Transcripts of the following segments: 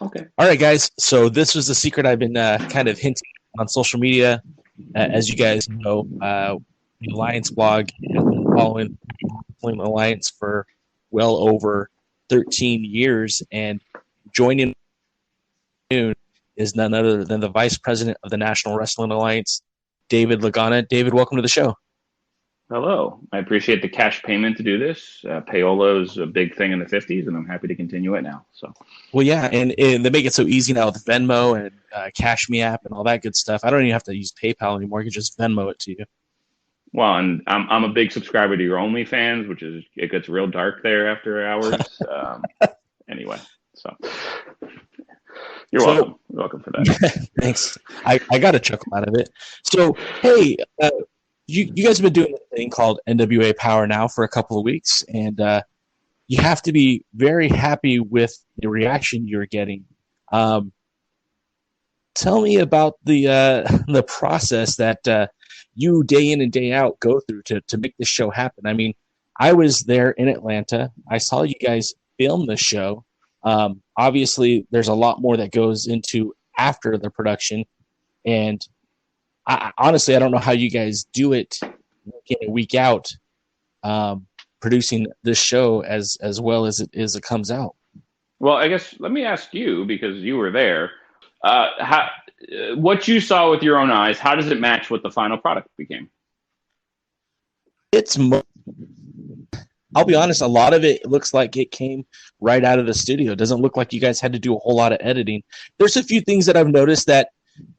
Okay. All right, guys. So this was the secret I've been kind of hinting on social media. As you guys know, the Alliance blog has been following Flame Alliance for well over 13 years, and joining is none other than the Vice President of the National Wrestling Alliance, David Lagana. David, welcome to the show. Hello. I appreciate the cash payment to do this. Payola is a big thing in the 50s, and I'm happy to continue it now. So, Well, yeah, and they make it so easy now with Venmo and Cash Me app and all that good stuff. I don't even have to use PayPal anymore. You can just Venmo it to you. well, and I'm a big subscriber to your OnlyFans, which is it gets real dark there after hours. Anyway, so you're So, welcome. You're welcome for that. thanks. I got a chuckle out of it. So, hey, you guys have been doing a thing called NWA Power now for a couple of weeks, and you have to be very happy with the reaction you're getting. Tell me about the process that you day in and day out go through to make this show happen. I mean, I was there in Atlanta. I saw you guys film the show. Obviously, there's a lot more that goes into after the production, and honestly, I don't know how you guys do it week in and week out, producing this show as well as it comes out. Well, I guess let me ask you because you were there. What you saw with your own eyes, how does it match what the final product became? It's I'll be honest, a lot of it looks like it came right out of the studio. It doesn't look like you guys had to do a whole lot of editing. There's a few things that I've noticed that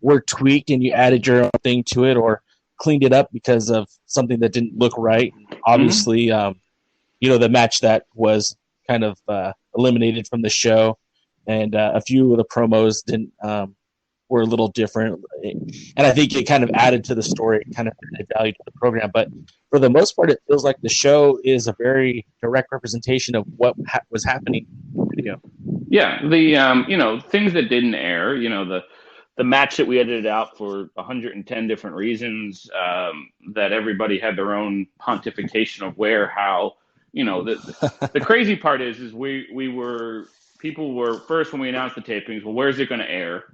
were tweaked and you added your own thing to it or cleaned it up because of something that didn't look right. Obviously, the match that was kind of eliminated from the show, and a few of the promos didn't were a little different, and I think it kind of added to the story, kind of added value to the program. But for the most part, it feels like the show is a very direct representation of what was happening in the video. Yeah, the things that didn't air, the match that we edited out for 110 different reasons, that everybody had their own pontification of where, how, the crazy part is people were first when we announced the tapings, well, where's it going to air?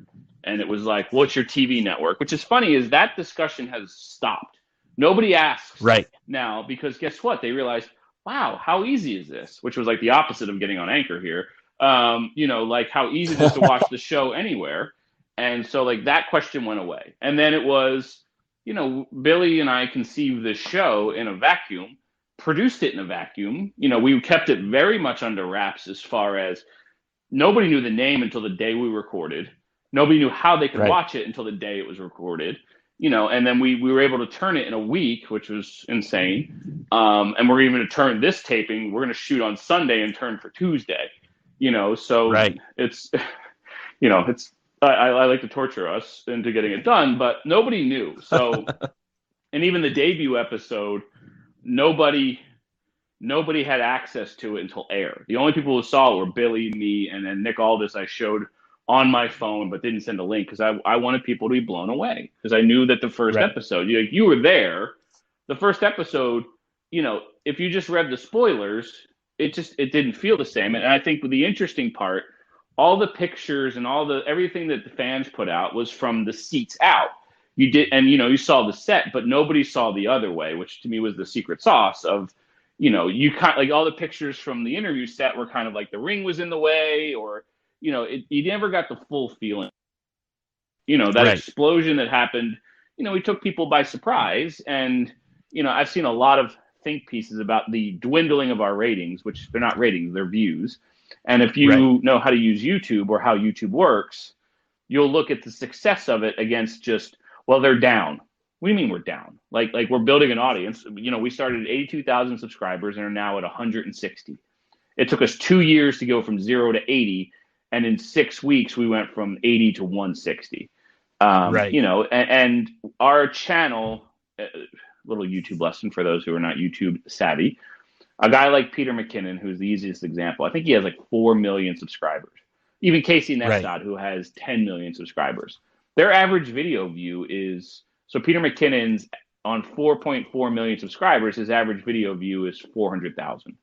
And it was like, what's your TV network? Which is funny is that discussion has stopped. Nobody asks right now because guess what? They realized, wow, how easy is this? Which was like the opposite of getting on Anchor here. Like how easy it is to watch the show anywhere. And so like that question went away. And then it was, Billy and I conceived this show in a vacuum, produced it in a vacuum. We kept it very much under wraps as far as nobody knew the name until the day we recorded. Nobody knew how they could watch it until the day it was recorded, and then we were able to turn it in a week, which was insane. And we're even going to turn this taping. We're going to shoot on Sunday and turn for Tuesday, so it's, I like to torture us into getting it done, but nobody knew. So, and even the debut episode, nobody had access to it until air. The only people who saw it were Billy, me, and then Nick Aldis. I showed on my phone, but didn't send a link because I wanted people to be blown away because I knew that the first episode, you were there. The first episode, if you just read the spoilers, it didn't feel the same. And I think the interesting part, all the pictures and everything that the fans put out was from the seats out. You did, and you saw the set, but nobody saw the other way, which to me was the secret sauce of, you kind like all the pictures from the interview set were kind of like the ring was in the way, or you never got the full feeling. That explosion that happened, we took people by surprise. And, I've seen a lot of think pieces about the dwindling of our ratings, which they're not ratings, they're views. And if you know how to use YouTube or how YouTube works, you'll look at the success of it against just, well, they're down. What do you mean we're down? Like we're building an audience. We started at 82,000 subscribers and are now at 160. It took us 2 years to go from 0 to 80. And in 6 weeks, we went from 80 to 160. And our channel, little YouTube lesson for those who are not YouTube savvy, a guy like Peter McKinnon, who's the easiest example, I think he has like 4 million subscribers. Even Casey Neistat, who has 10 million subscribers. Their average video view is, so Peter McKinnon's on 4.4 million subscribers, his average video view is 400,000.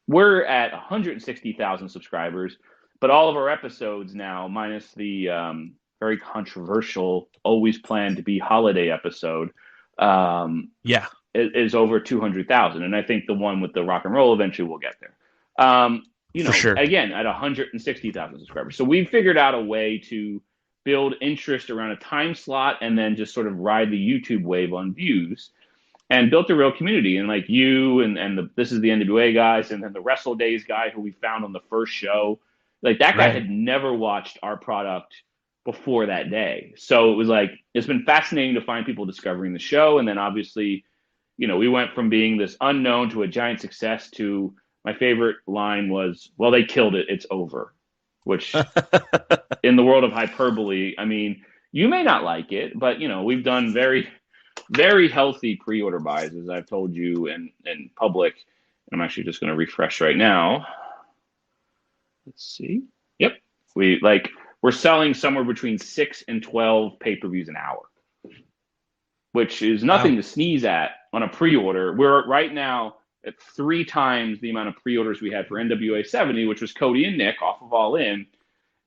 We're at 160,000 subscribers. but all of our episodes now, minus the very controversial, always planned to be holiday episode, Yeah. is over 200,000. And I think the one with the rock and roll eventually will get there. For sure. Again, at 160,000 subscribers. So we figured out a way to build interest around a time slot and then just sort of ride the YouTube wave on views, and built a real community. And like you and this is the NWA guys, and then the Wrestle Days guy who we found on the first show, like that guy had never watched our product before that day. So it was like, it's been fascinating to find people discovering the show. And then obviously, we went from being this unknown to a giant success to, my favorite line was, well, they killed it, it's over, which in the world of hyperbole, I mean, you may not like it, but we've done very, very healthy pre-order buys, as I've told you in public. I'm actually just going to refresh right now. Let's see. Yep. We're selling somewhere between 6 and 12 pay-per-views an hour, which is nothing to sneeze at on a pre-order. We're right now at 3 times the amount of pre-orders we had for NWA 70, which was Cody and Nick off of All In.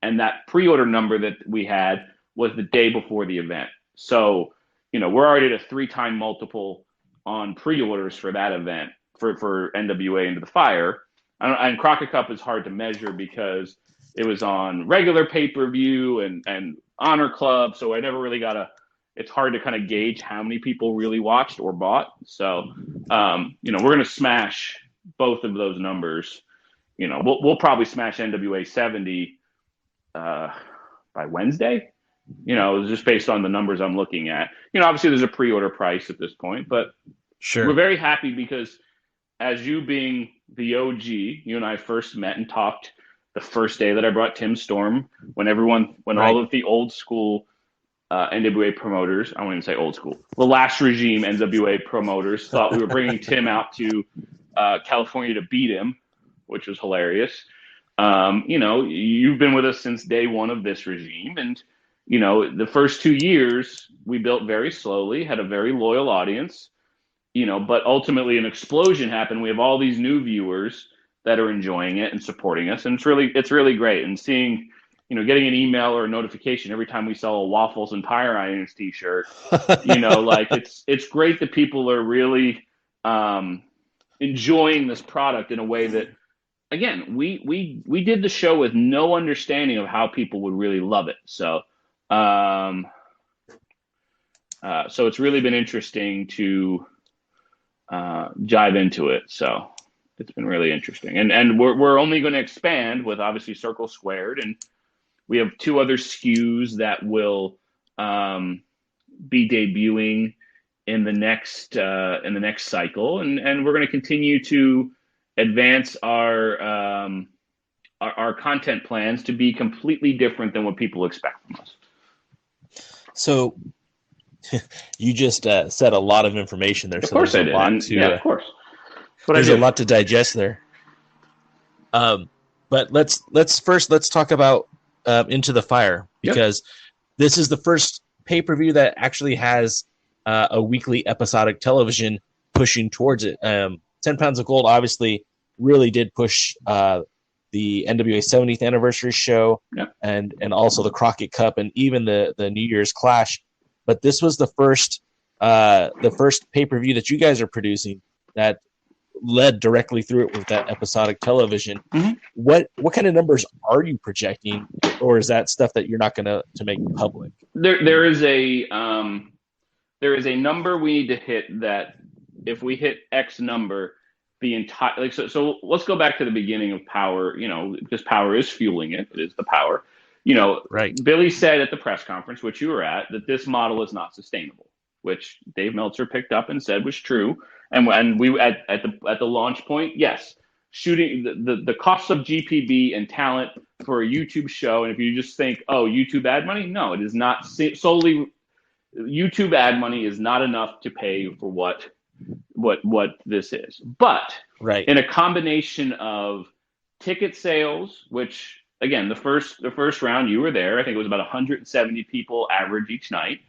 And that pre-order number that we had was the day before the event. So, we're already at a 3-time multiple on pre-orders for that event for NWA Into the Fire. And Crockett Cup is hard to measure because it was on regular pay-per-view and Honor Club. So I never really it's hard to kind of gauge how many people really watched or bought. So, we're going to smash both of those numbers. We'll probably smash NWA 70 by Wednesday, just based on the numbers I'm looking at. Obviously there's a pre-order price at this point, but sure, we're very happy because, as you being the OG, you and I first met and talked the first day that I brought Tim Storm, when all of the old school NWA promoters, I won't even say old school, the last regime NWA promoters thought we were bringing Tim out to California to beat him, which was hilarious. You've been with us since day one of this regime, and the first 2 years we built very slowly, had a very loyal audience, but ultimately an explosion happened. We have all these new viewers that are enjoying it and supporting us, and it's really great. And seeing, getting an email or a notification every time we sell a Waffles and Tire Irons t-shirt, it's great that people are really enjoying this product in a way that, again, we did the show with no understanding of how people would really love it. So, so it's really been interesting to dive into it. So it's been really interesting, and we're only going to expand with obviously Circle Squared, and we have 2 other SKUs that will be debuting in the next cycle, and we're going to continue to advance our content plans to be completely different than what people expect from us. So you just said a lot of information there. Of course I did. Of course. But there's a lot to digest there. But let's talk about Into the Fire, because this is the first pay-per-view that actually has a weekly episodic television pushing towards it. 10 Pounds of Gold obviously really did push the NWA 70th anniversary show, and also the Crockett Cup, and even the New Year's Clash. But this was the first pay-per-view that you guys are producing that led directly through it with that episodic television. Mm-hmm. What kind of numbers are you projecting, or is that stuff that you're not going to make public? There is a number we need to hit, that if we hit X number, the entire so let's go back to the beginning of Power, because Power is fueling it. It is the Power. Right. Billy said at the press conference, which you were at, that this model is not sustainable, which Dave Meltzer picked up and said was true. And we at the launch point, yes, shooting the costs of GPB and talent for a YouTube show. And if you just think, oh, YouTube ad money, no, it is not solely YouTube ad money is not enough to pay for what this is. But in a combination of ticket sales, which again, the first round you were there, I think it was about 170 people average each night,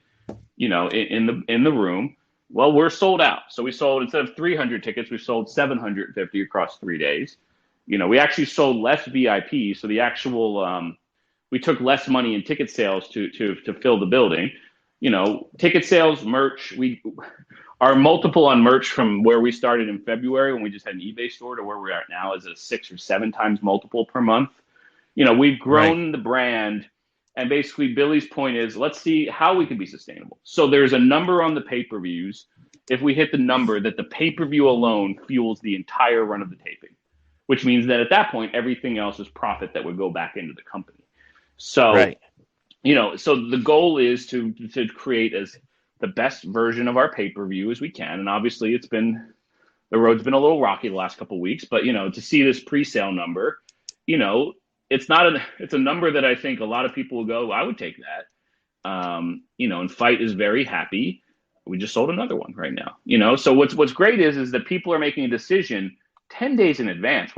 in the room. Well, we're sold out. So we sold, instead of 300 tickets, we sold 750 across 3 days. We actually sold less VIP, so the actual we took less money in ticket sales to fill the building. Ticket sales, merch. Our multiple on merch from where we started in February when we just had an eBay store to where we're at now is a 6 or 7 times multiple per month. We've grown the brand, and basically Billy's point is, let's see how we can be sustainable. So there's a number on the pay-per-views. If we hit the number that the pay-per-view alone fuels the entire run of the taping, which means that at that point, everything else is profit that would go back into the company. So, so the goal is to create as the best version of our pay-per-view as we can. And obviously the road's been a little rocky the last couple of weeks, but, to see this pre-sale number, it's a number that I think a lot of people will go, I would take that. And Fight is very happy. We just sold another one right now, so what's great is that people are making a decision 10 days in advance.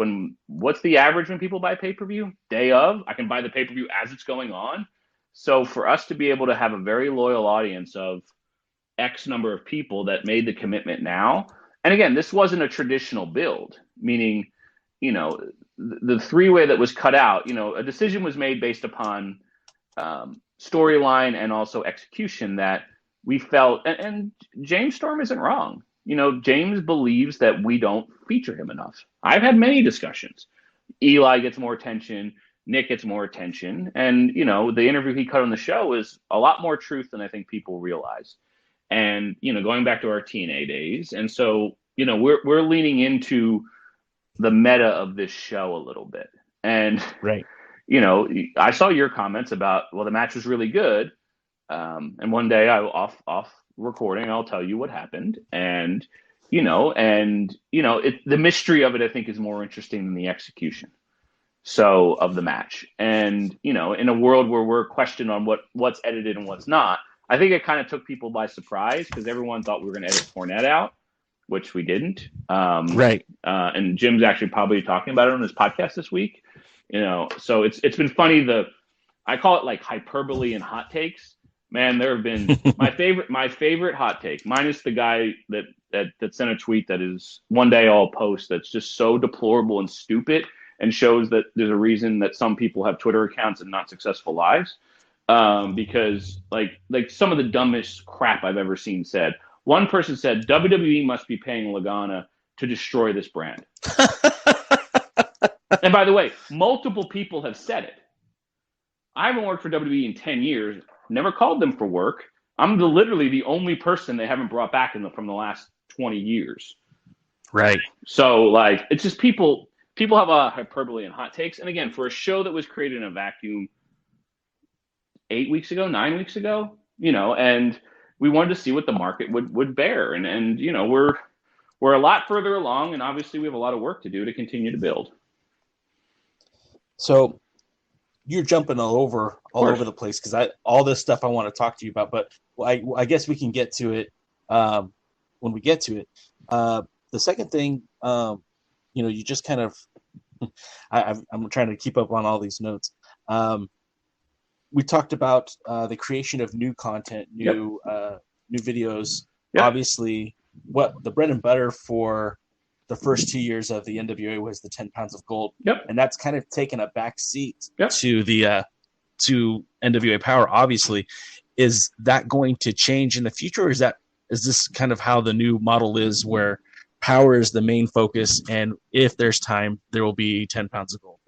What's the average when people buy pay-per-view? Day of. I can buy the pay-per-view as it's going on. So for us to be able to have a very loyal audience of X number of people that made the commitment now, and again, this wasn't a traditional build, meaning, the three-way that was cut out, a decision was made based upon storyline and also execution that we felt, and James Storm isn't wrong. James believes that we don't feature him enough. I've had many discussions. Eli gets more attention. Nick gets more attention. And, the interview he cut on the show is a lot more truth than I think people realize. And, going back to our TNA days. And so, we're leaning into the meta of this show a little bit. And, I saw your comments about, well, the match was really good. And one day off recording, I'll tell you what happened. And, the mystery of it, I think, is more interesting than the execution. So of the match. And, in a world where we're questioned on what's edited and what's not, I think it kind of took people by surprise because everyone thought we were going to edit Cornette out, which we didn't. And Jim's actually probably talking about it on his podcast this week. So it's been funny. I call it like hyperbole and hot takes. Man, there have been my favorite hot take, minus the guy that sent a tweet that is one day I'll post that's just so deplorable and stupid and shows that there's a reason that some people have Twitter accounts and not successful lives. Because like some of the dumbest crap I've ever seen said. One person said WWE must be paying Lagana to destroy this brand. And by the way, multiple people have said it. I haven't worked for WWE in 10 years. Never called them for work. I'm literally the only person they haven't brought back from the last 20 years. Right. So it's just people have a hyperbole and hot takes. And again, for a show that was created in a vacuum 9 weeks ago, and we wanted to see what the market would bear. And we're a lot further along, and obviously we have a lot of work to do to continue to build. So you're jumping all over the place because all this stuff I want to talk to you about, but I guess we can get to it when we get to it. The second thing, you just kind of, I'm trying to keep up on all these notes. We talked about the creation of new content, new videos. Yep. Obviously, what the bread and butter for the first 2 years of the NWA was the 10 pounds of gold. Yep. And that's kind of taken a back seat to the to NWA Power. Obviously, is that going to change in the future, or is this kind of how the new model is, where Power is the main focus, and if there's time, there will be 10 pounds of gold?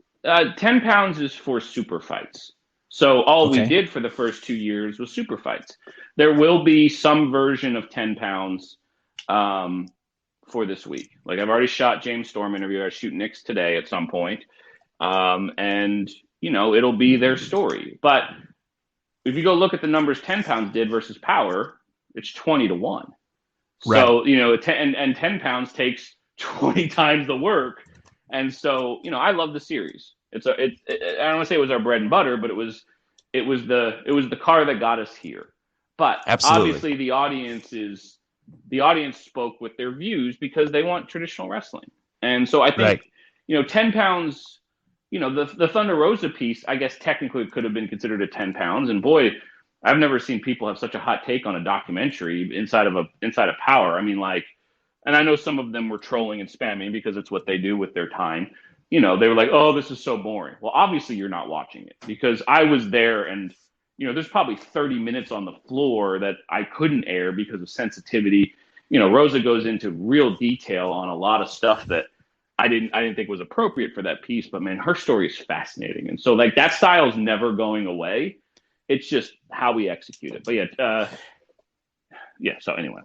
10 pounds is for super fights. So all we did for the first 2 years was super fights. There will be some version of 10 pounds for this week. Like I've already shot James Storm interview. I shoot Nick's today at some point. And, it'll be their story. But if you go look at the numbers 10 pounds did versus Power, it's 20-1. Right. So, 10 pounds takes 20 times the work. And so, I love the series. I don't want to say it was our bread and butter, but it was the car that got us here. But Absolutely. Obviously the audience spoke with their views because they want traditional wrestling. And so I think, 10 pounds, the Thunder Rosa piece, I guess technically could have been considered a 10 pounds. And boy, I've never seen people have such a hot take on a documentary inside of Power. I mean, and I know some of them were trolling and spamming because it's what they do with their time. they were like, oh, this is so boring. Well, obviously you're not watching it, because I was there, and there's probably 30 minutes on the floor that I couldn't air because of sensitivity. Rosa goes into real detail on a lot of stuff that I didn't think was appropriate for that piece, but man, her story is fascinating. And so like that style is never going away. It's just how we execute it. But so anyway.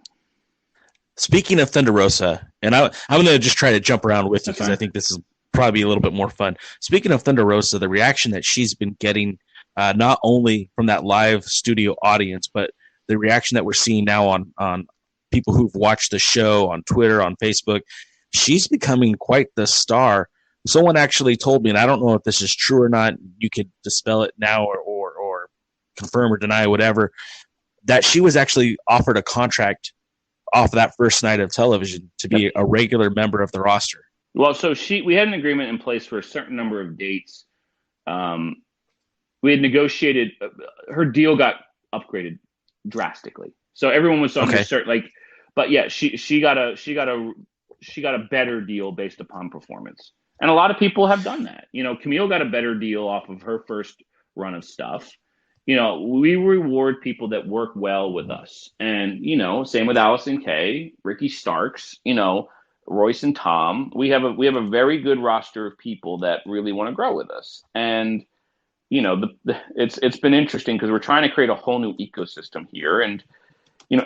Speaking of Thunder Rosa, and I'm going to just try to jump around with you because I think this is probably a little bit more fun. Speaking of Thunder Rosa, the reaction that she's been getting, not only from that live studio audience, but the reaction that we're seeing now on people who've watched the show on Twitter, on Facebook, she's becoming quite the star. Someone actually told me, and I don't know if this is true or not, you could dispel it now or confirm or deny, whatever, that she was actually offered a contract off that first night of television to be a regular member of the roster. Well, so we had an agreement in place for a certain number of dates. We had negotiated, her deal got upgraded drastically. So everyone was on certain, but yeah, she got a better deal based upon performance. And a lot of people have done that. Camille got a better deal off of her first run of stuff. We reward people that work well with us. And, same with Allison Kay, Ricky Starks, Royce and Tom. We have a very good roster of people that really want to grow with us. And, it's been interesting because we're trying to create a whole new ecosystem here. And,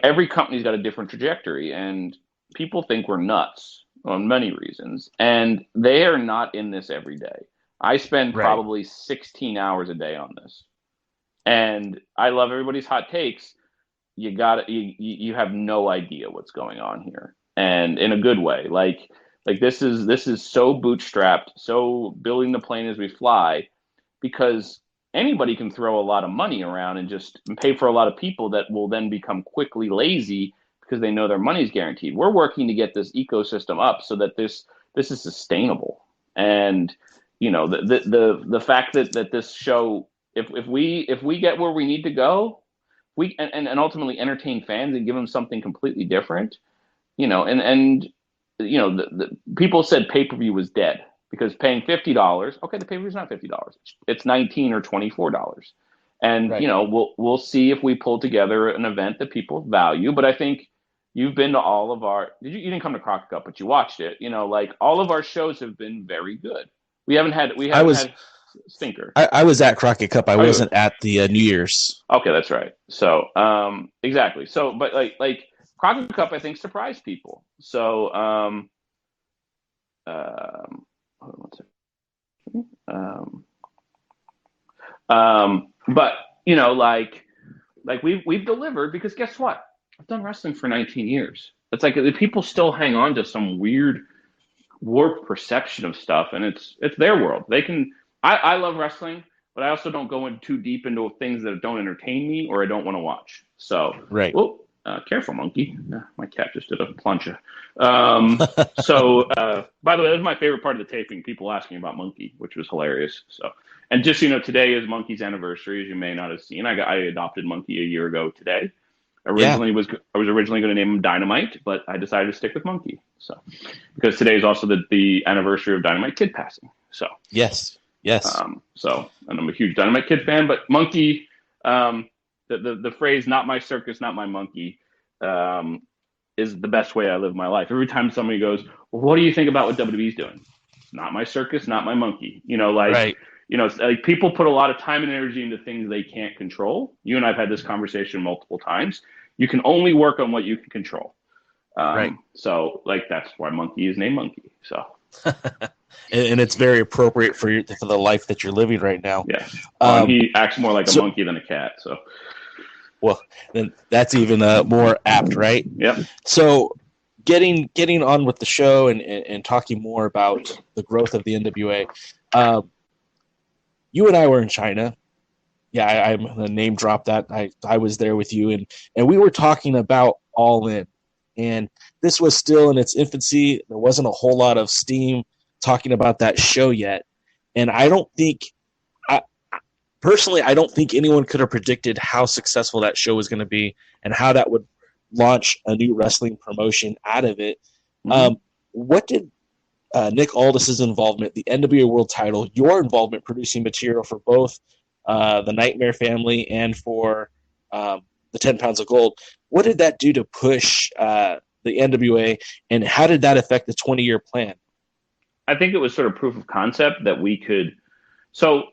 every company's got a different trajectory, and people think we're nuts on many reasons. And they are not in this every day. I spend probably 16 hours a day on this. And I love everybody's hot takes. You have no idea what's going on here, and in a good way. Like this is so bootstrapped, so building the plane as we fly, because anybody can throw a lot of money around and just pay for a lot of people that will then become quickly lazy because they know their money's guaranteed. We're working to get this ecosystem up so that this is sustainable, and the fact that this show. If we get where we need to go, and ultimately entertain fans and give them something completely different, the people said pay-per-view was dead because paying $50, okay, the pay-per-view is not $50, it's $19 or $24, and we'll see if we pull together an event that people value. But I think you've been to all of our, you didn't come to Crockett Cup, but you watched it. All of our shows have been very good. We haven't had stinker. I was at Crockett Cup. I wasn't at the New Year's. Okay, that's right. So, exactly. So, but like Crockett Cup, I think surprised people. So, hold on one second. But we've delivered, because guess what? I've done wrestling for 19 years. It's like the people still hang on to some weird warped perception of stuff, and it's their world. They can. I love wrestling, but I also don't go in too deep into things that don't entertain me or I don't want to watch. So, careful, monkey. My cat just did a plunger. So, by the way, that was my favorite part of the taping, people asking about Monkey, which was hilarious. So, and just, today is Monkey's anniversary, as you may not have seen. I adopted Monkey a year ago today. I was originally going to name him Dynamite, but I decided to stick with Monkey. So, because today is also the anniversary of Dynamite Kid passing. So, yes. And I'm a huge Dynamite Kid fan, but Monkey, the phrase "not my circus, not my monkey," is the best way I live my life. Every time somebody goes, "Well, what do you think about what WWE's doing?" Not my circus, not my monkey. It's like people put a lot of time and energy into things they can't control. You and I've had this conversation multiple times. You can only work on what you can control. So, that's why Monkey is named Monkey. So. And it's very appropriate for the life that you're living right now. Yeah, he acts more like a monkey than a cat. So, well, then that's even more apt, right? Yep. So, getting on with the show and talking more about the growth of the NWA. You and I were in China. Yeah, I'm gonna name drop that. I was there with you, and we were talking about All In, and this was still in its infancy. There wasn't a whole lot of steam talking about that show yet, and I don't think anyone could have predicted how successful that show was going to be and how that would launch a new wrestling promotion out of it. Mm-hmm. What did Nick Aldis's involvement, the NWA World Title, your involvement producing material for both the Nightmare family and for the 10 Pounds of Gold. What did that do to push the NWA, and how did that affect the 20-year plan? I think it was sort of proof of concept that we could. So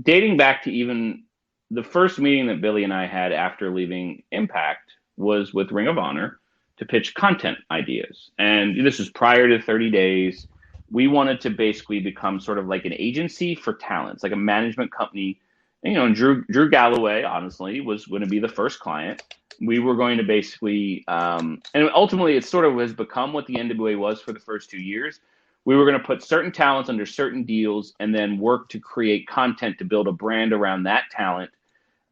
dating back to even the first meeting that Billy and I had after leaving Impact was with Ring of Honor to pitch content ideas. And this was prior to 30 Days. We wanted to basically become sort of like an agency for talents, like a management company. And Drew Galloway, honestly, was going to be the first client. We were going to basically, and ultimately it sort of has become what the NWA was for the first 2 years. We were going to put certain talents under certain deals and then work to create content to build a brand around that talent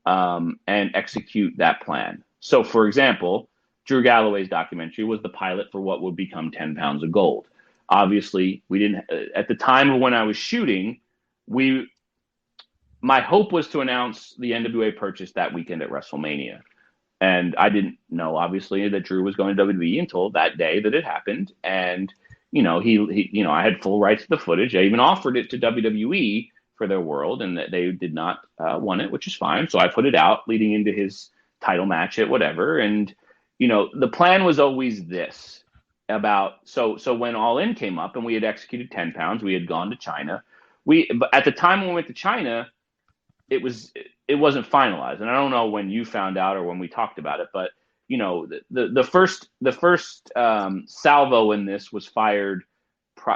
and execute that plan. So, for example, Drew Galloway's documentary was the pilot for what would become 10 Pounds of Gold. Obviously, we didn't, at the time of when I was shooting, my hope was to announce the NWA purchase that weekend at WrestleMania. And I didn't know, obviously, that Drew was going to WWE until that day that it happened. And, he I had full rights to the footage. I even offered it to WWE for their world, and they did not want it, which is fine. So I put it out leading into his title match at whatever. And, the plan was always this about, so when All In came up and we had executed 10 pounds, we had gone to China. But at the time when we went to China, it wasn't finalized. And I don't know when you found out or when we talked about it, but the first salvo in this was fired.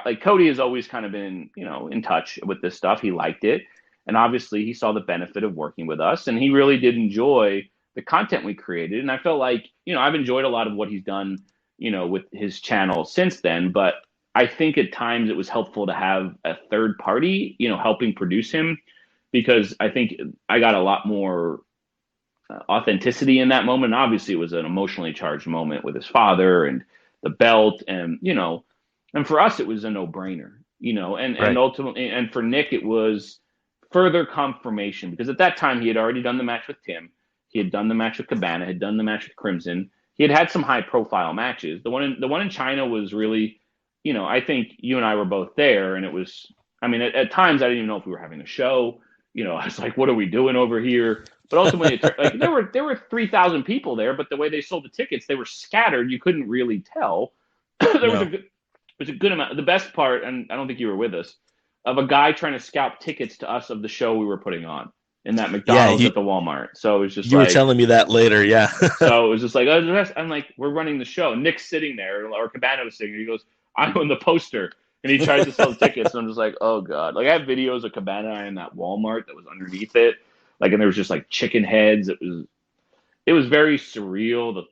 Like Cody has always kind of been, in touch with this stuff. He liked it. And obviously he saw the benefit of working with us, and he really did enjoy the content we created. And I felt like, I've enjoyed a lot of what he's done, with his channel since then, but I think at times it was helpful to have a third party, helping produce him, because I think I got a lot more authenticity in that moment. Obviously it was an emotionally charged moment with his father and the belt, and and for us it was a no-brainer, and Right. and ultimately, and for Nick it was further confirmation, because at that time he had already done the match with Tim, he had done the match with Cabana, had done the match with Crimson, he had some high profile matches. The one in China was really, I think you and I were both there, and it was, at times I didn't even know if we were having a show. I was like, what are we doing over here? But ultimately, there were 3,000 people there, but the way they sold the tickets, they were scattered. You couldn't really tell. There was a good amount. The best part, and I don't think you were with us, of a guy trying to scalp tickets to us of the show we were putting on in that McDonald's at the Walmart. So it was just you were telling me that later, yeah. So it was just like, I'm like, we're running the show. Nick's sitting there, or Cabana was sitting there. He goes, I'm on the poster. And he tries to sell the tickets, and I'm just like, oh god. Like I have videos of Cabana in that Walmart that was underneath it, and there was just like chicken heads. It was very surreal.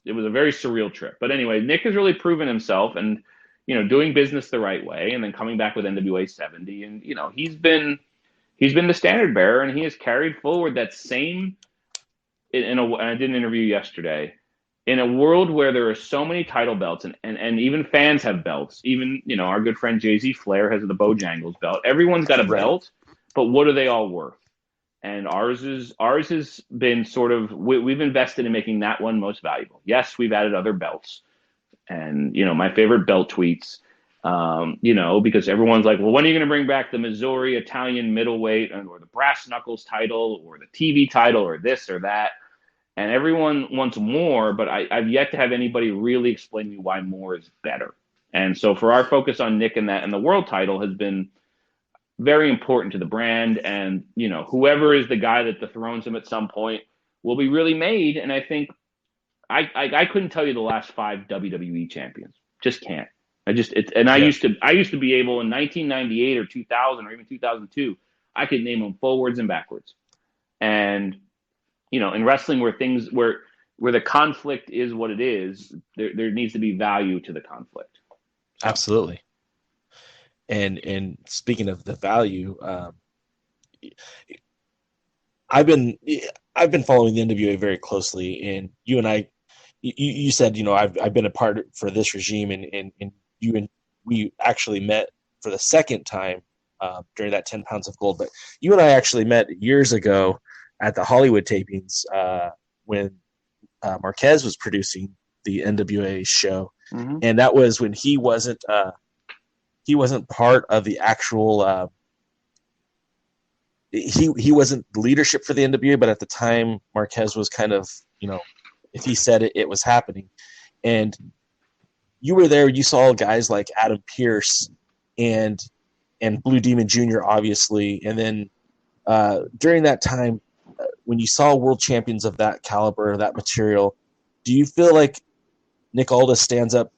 It was a very surreal trip. But anyway, Nick has really proven himself, and doing business the right way, and then coming back with NWA 70, and he's been the standard bearer, and he has carried forward that same. And I did an interview yesterday. In a world where there are so many title belts, and even fans have belts, even, our good friend Jay-Z Flair has the Bojangles belt. Everyone's got a belt, but what are they all worth? And ours has been sort of, we've invested in making that one most valuable. Yes, we've added other belts. And, my favorite belt tweets, because everyone's like, well, when are you going to bring back the Missouri Italian middleweight, or the brass knuckles title, or the TV title, or this or that? And everyone wants more, but I've yet to have anybody really explain to me why more is better. And so for our focus on Nick and the world title has been very important to the brand. And, whoever is the guy that dethrones him at some point will be really made. And I think I couldn't tell you the last 5 WWE champions. Just can't. I used to be able in 1998 or 2000 or even 2002, I could name them forwards and backwards. And in wrestling where the conflict is what it is, there needs to be value to the conflict. So. Absolutely. And speaking of the value, I've been following the NWA very closely, and you and I, you said, I've been a part for this regime, and you and we actually met for the second time during that 10 Pounds of Gold. But you and I actually met years ago at the Hollywood tapings when Marquez was producing the NWA show. Mm-hmm. And that was when he wasn't he wasn't part of the actual. He wasn't leadership for the NWA, but at the time Marquez was kind of, if he said it, it was happening. And you were there. You saw guys like Adam Pearce and Blue Demon Jr. obviously, and then during that time, when you saw world champions of that caliber, that material, do you feel like Nick Aldis stands up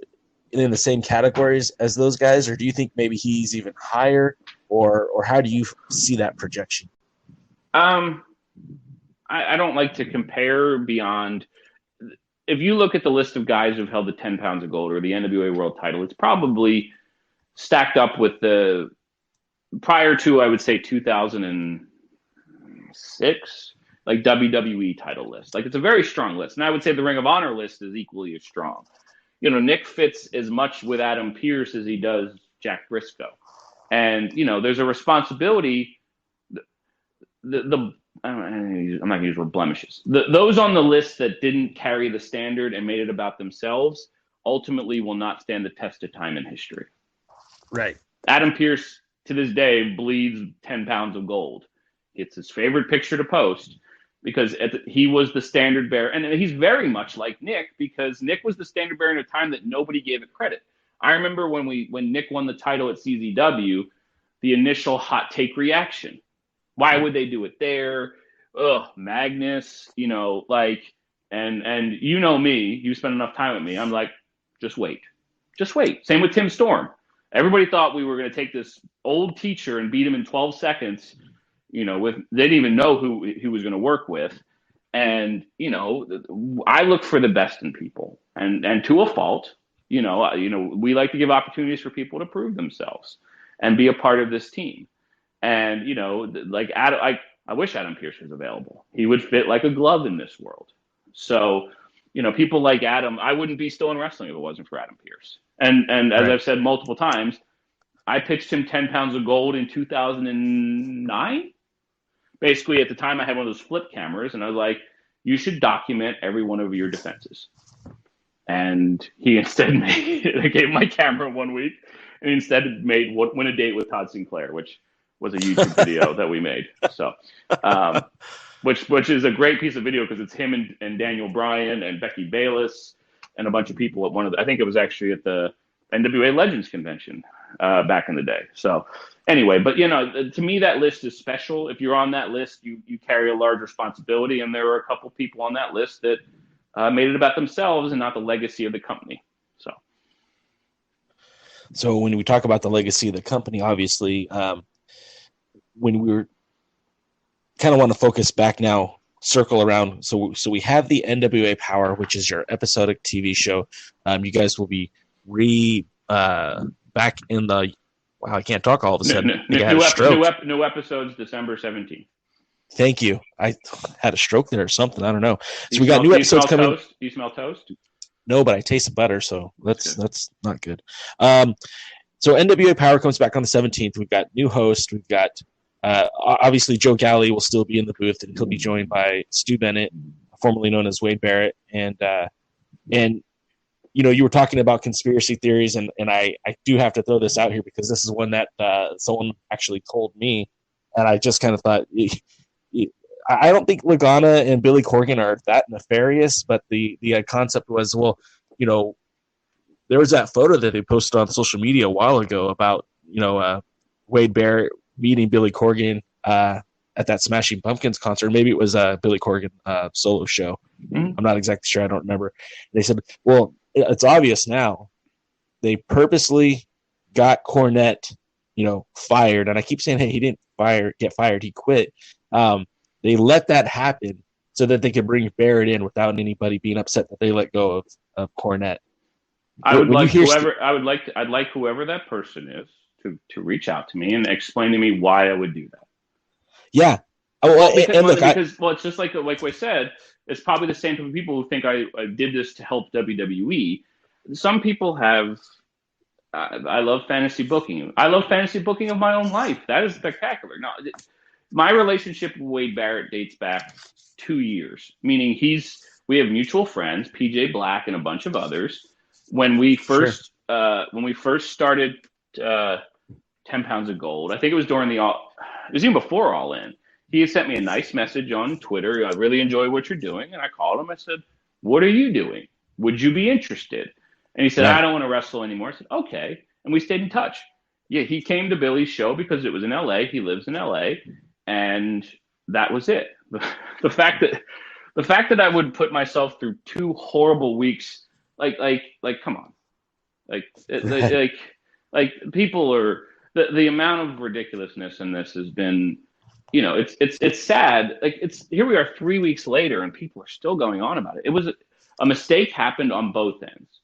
in the same categories as those guys, or do you think maybe he's even higher, or how do you see that projection? I don't like to compare beyond. If you look at the list of guys who've held the 10 pounds of gold or the NWA world title, it's probably stacked up with the prior to, I would say, 2006, like WWE title list. Like, it's a very strong list. And I would say the Ring of Honor list is equally as strong. Nick fits as much with Adam Pearce as he does Jack Briscoe. And, there's a responsibility. I'm not going to use the word blemishes. Those on the list that didn't carry the standard and made it about themselves ultimately will not stand the test of time in history. Right. Adam Pearce, to this day, bleeds 10 pounds of gold. It's his favorite picture to post because he was the standard bearer. And he's very much like Nick, because Nick was the standard bearer in a time that nobody gave it credit. I remember when Nick won the title at CZW, the initial hot take reaction. Why would they do it there? Ugh, Magnus, and me, you spend enough time with me. I'm like, just wait. Same with Tim Storm. Everybody thought we were going to take this old teacher and beat him in 12 seconds. They didn't even know who he was going to work with. And, I look for the best in people, and to a fault, we like to give opportunities for people to prove themselves and be a part of this team. And, like Adam, I wish Adam Pearce was available. He would fit like a glove in this world. So, people like Adam, I wouldn't be still in wrestling if it wasn't for Adam Pearce. And as right. I've said multiple times, I pitched him 10 pounds of gold in 2009. Basically, at the time, I had one of those flip cameras, and I was like, you should document every one of your defenses. And he instead I gave him my camera 1 week, and he instead made Win a Date with Todd Sinclair, which was a YouTube video that we made. So, which is a great piece of video because it's him and Daniel Bryan and Becky Bayless and a bunch of people at I think it was actually at the NWA Legends convention back in the day. So anyway, but to me, that list is special. If you're on that list, you carry a large responsibility. And there were a couple people on that list that made it about themselves and not the legacy of the company. So when we talk about the legacy of the company, obviously, when we were kind of want to focus back now, circle around. So we have the NWA Power, which is your episodic TV show. You guys will be back in the. Wow, I can't talk all of a sudden. New episodes December 17th. Thank you. I had a stroke there or something. I don't know. So we got new episodes coming. Do you smell toast? No, but I taste butter, so that's not good. So NWA Power comes back on the 17th. We've got new host. We've got obviously Joe Galley will still be in the booth, and he'll be joined by Stu Bennett, formerly known as Wade Barrett, and you were talking about conspiracy theories, and I do have to throw this out here because this is one that someone actually told me, and I just kind of thought, I don't think Lagana and Billy Corgan are that nefarious, but the concept was, well, there was that photo that they posted on social media a while ago about, Wade Barrett meeting Billy Corgan at that Smashing Pumpkins concert. Maybe it was a Billy Corgan solo show. Mm-hmm. I'm not exactly sure. I don't remember. They said, well, it's obvious now. They purposely got Cornette, fired. And I keep saying, hey, he didn't get fired. He quit. They let that happen so that they could bring Barrett in without anybody being upset that they let go of Cornette. I'd like whoever that person is to reach out to me and explain to me why I would do that. Yeah. It's just like we said, it's probably the same type of people who think I did this to help WWE. Some people have. I love fantasy booking. I love fantasy booking of my own life. That is spectacular. No, my relationship with Wade Barrett dates back 2 years. Meaning we have mutual friends, PJ Black and a bunch of others. When we first started uh, 10 pounds of gold. I think it was during it was even before All In. He had sent me a nice message on Twitter. I really enjoy what you're doing. And I called him. I said, what are you doing? Would you be interested? And he said, Right. I don't want to wrestle anymore. I said, okay. And we stayed in touch. Yeah, he came to Billy's show because it was in LA. He lives in LA. And that was it. The fact that I would put myself through 2 horrible weeks, like, come on. Like people are, the amount of ridiculousness in this has been, it's sad. Like here we are 3 weeks later and people are still going on about it. It was a mistake happened on both ends.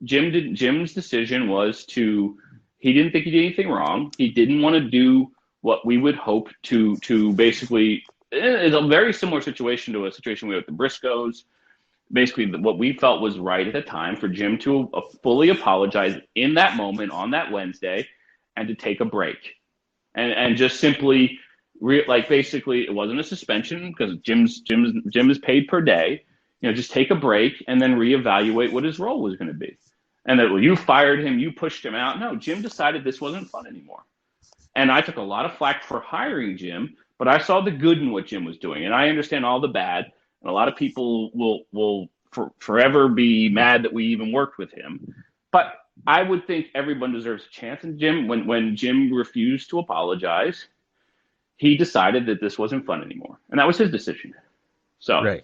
Jim's decision was he didn't think he did anything wrong. He didn't want to do what we would hope to basically, it's a very similar situation to a situation we had with the Briscoes. Basically, what we felt was right at the time for Jim to fully apologize in that moment on that Wednesday and to take a break. And just simply, basically, it wasn't a suspension because Jim is paid per day. Just take a break and then reevaluate what his role was going to be. And that, well, you fired him, you pushed him out. No, Jim decided this wasn't fun anymore. And I took a lot of flack for hiring Jim, but I saw the good in what Jim was doing. And I understand all the bad. And a lot of people will forever be mad that we even worked with him. But I would think everyone deserves a chance. And Jim, when Jim refused to apologize, he decided that this wasn't fun anymore. And that was his decision. So, right.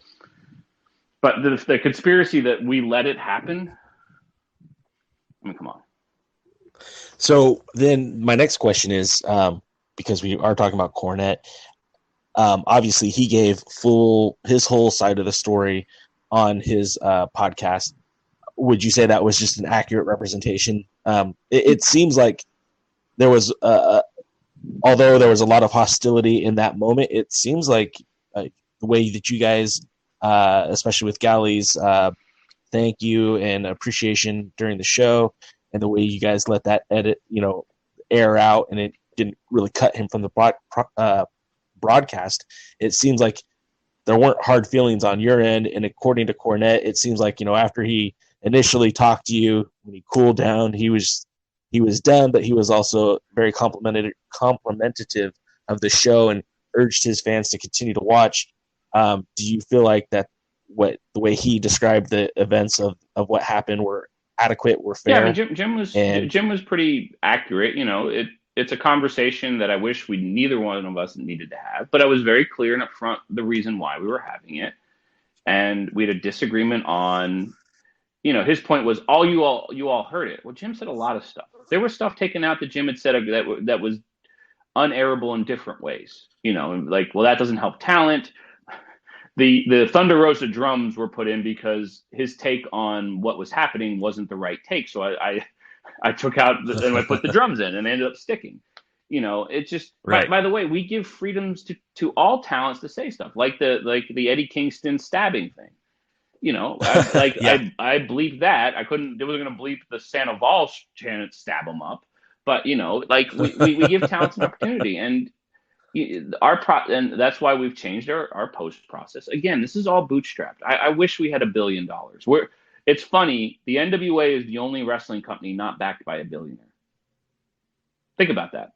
But the conspiracy that we let it happen, I mean, come on. So then my next question is, because we are talking about Cornette, obviously he gave his whole side of the story on his podcast. Would you say that was just an accurate representation? It seems like there was, although there was a lot of hostility in that moment, it seems like the way that you guys, especially with Gally's thank you and appreciation during the show, and the way you guys let that air out, and it didn't really cut him from the broadcast. It seems like there weren't hard feelings on your end, and according to Cornette, it seems like after he initially talked to you, when he cooled down, he was done, but he was also very complimentary of the show and urged his fans to continue to watch. Do you feel like that the way he described the events of what happened were adequate, were fair? Yeah, I mean, Jim was pretty accurate. It's a conversation that I wish neither one of us needed to have, but I was very clear and upfront the reason why we were having it, and we had a disagreement on. His point was, you all heard it. Well, Jim said a lot of stuff. There was stuff taken out that Jim had said that was unairable in different ways. Well, that doesn't help talent. The Thunder Rosa drums were put in because his take on what was happening wasn't the right take. So I took out and I put the drums in, and they ended up sticking. It's just right. By the way, we give freedoms to all talents to say stuff like the Eddie Kingston stabbing thing. I bleeped that. I wasn't going to bleep the Sandoval chant, stab him up. But, we give talents an opportunity. And and that's why we've changed our post process. Again, this is all bootstrapped. I wish we had $1 billion. It's funny. The NWA is the only wrestling company not backed by a billionaire. Think about that.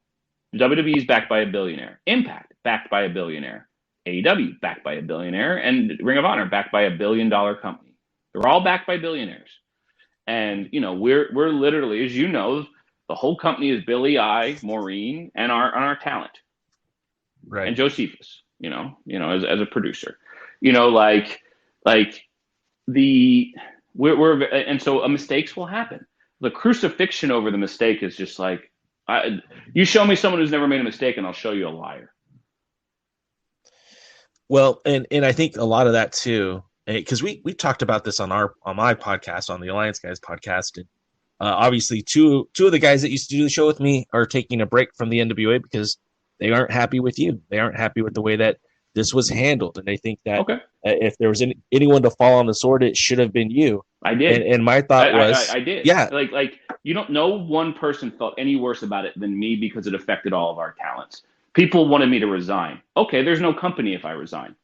WWE is backed by a billionaire. Impact, backed by a billionaire. AEW, backed by a billionaire. And Ring of Honor, backed by $1 billion company. They're all backed by billionaires. And, we're literally, as you know, the whole company is Billy, Maureen, and our talent. Right. And Josephus, as a producer. And so mistakes will happen. The crucifixion over the mistake is just like, you show me someone who's never made a mistake and I'll show you a liar. Well, and I think a lot of that too, because we talked about this on my podcast, on the Alliance Guys podcast, and obviously two of the guys that used to do the show with me are taking a break from the NWA because they aren't happy with you. They aren't happy with the way that this was handled, and they think that if there was anyone to fall on the sword, it should have been you. I did, and my thought was, I did. Yeah, like no one person felt any worse about it than me because it affected all of our talents. People wanted me to resign. Okay, there's no company if I resign.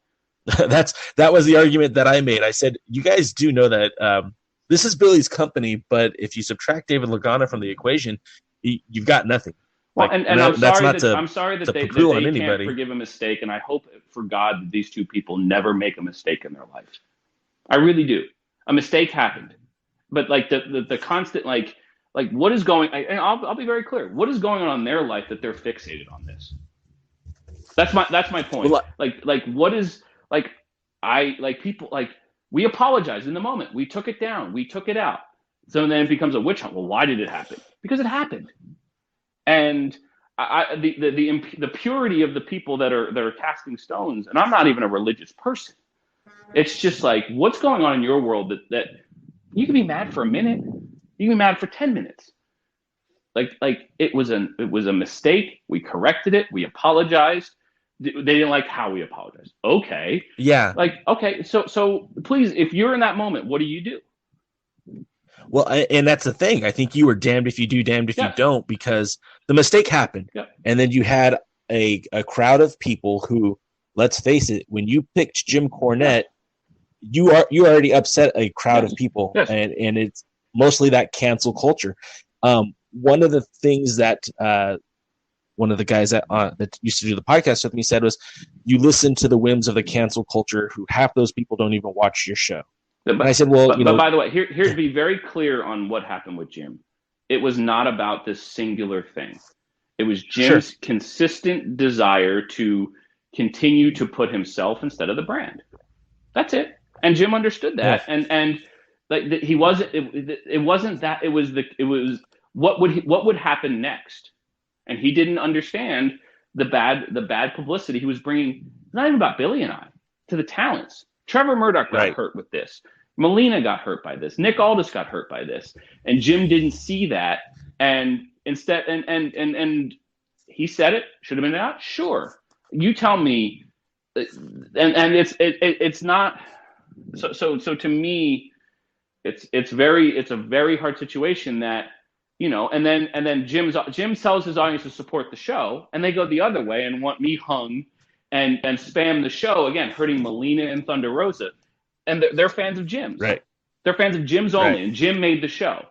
That was the argument that I made. I said, you guys do know that this is Billy's company, but if you subtract David Lagana from the equation, you've got nothing. Well, Like, and I'm that's sorry not that I'm sorry that they poo-poo on can't anybody. forgive a mistake, and I hope for God that these two people never make a mistake in their life. I really do. A mistake happened, but like the constant like what is going? And I'll be very clear. What is going on in their life that they're fixated on this? That's my point. Well, Like what is like I like people like we apologize in the moment. We took it down. We took it out. So then it becomes a witch hunt. Well, why did it happen? Because it happened. And the purity of the people that are casting stones, and I'm not even a religious person. It's just like, what's going on in your world that you can be mad for a minute, you can be mad for 10 minutes. Like it was a mistake. We corrected it. We apologized. They didn't like how we apologized. Okay. yeah. Like, okay. So please, if you're in that moment, what do you do? Well, and that's the thing. I think you were damned if you do, damned if you don't, because the mistake happened. Yep. And then you had a crowd of people who, let's face it, when you picked Jim Cornette, you already upset a crowd of people. Yes. And it's mostly that cancel culture. One of the things that one of the guys that used to do the podcast with me said was, you listen to the whims of the cancel culture, who half those people don't even watch your show. But I said, well, but by the way, here to be very clear on what happened with Jim. It was not about this singular thing. It was Jim's consistent desire to continue to put himself instead of the brand. That's it. And Jim understood that. Yeah. And like he wasn't. It wasn't that. It was what would happen next. And he didn't understand the bad publicity he was bringing. It's not even about Billy and I, to the talents. Trevor Murdoch got hurt with this. Melina got hurt by this. Nick Aldis got hurt by this. And Jim didn't see that. And instead, and he said it. Should have been out? Sure. You tell me. And it's not. So to me, it's a very hard situation that, and then Jim tells his audience to support the show, and they go the other way and want me hung and spam the show, again, hurting Melina and Thunder Rosa. And they're fans of Jim's. Right. They're fans of Jim's only, and Jim made the show.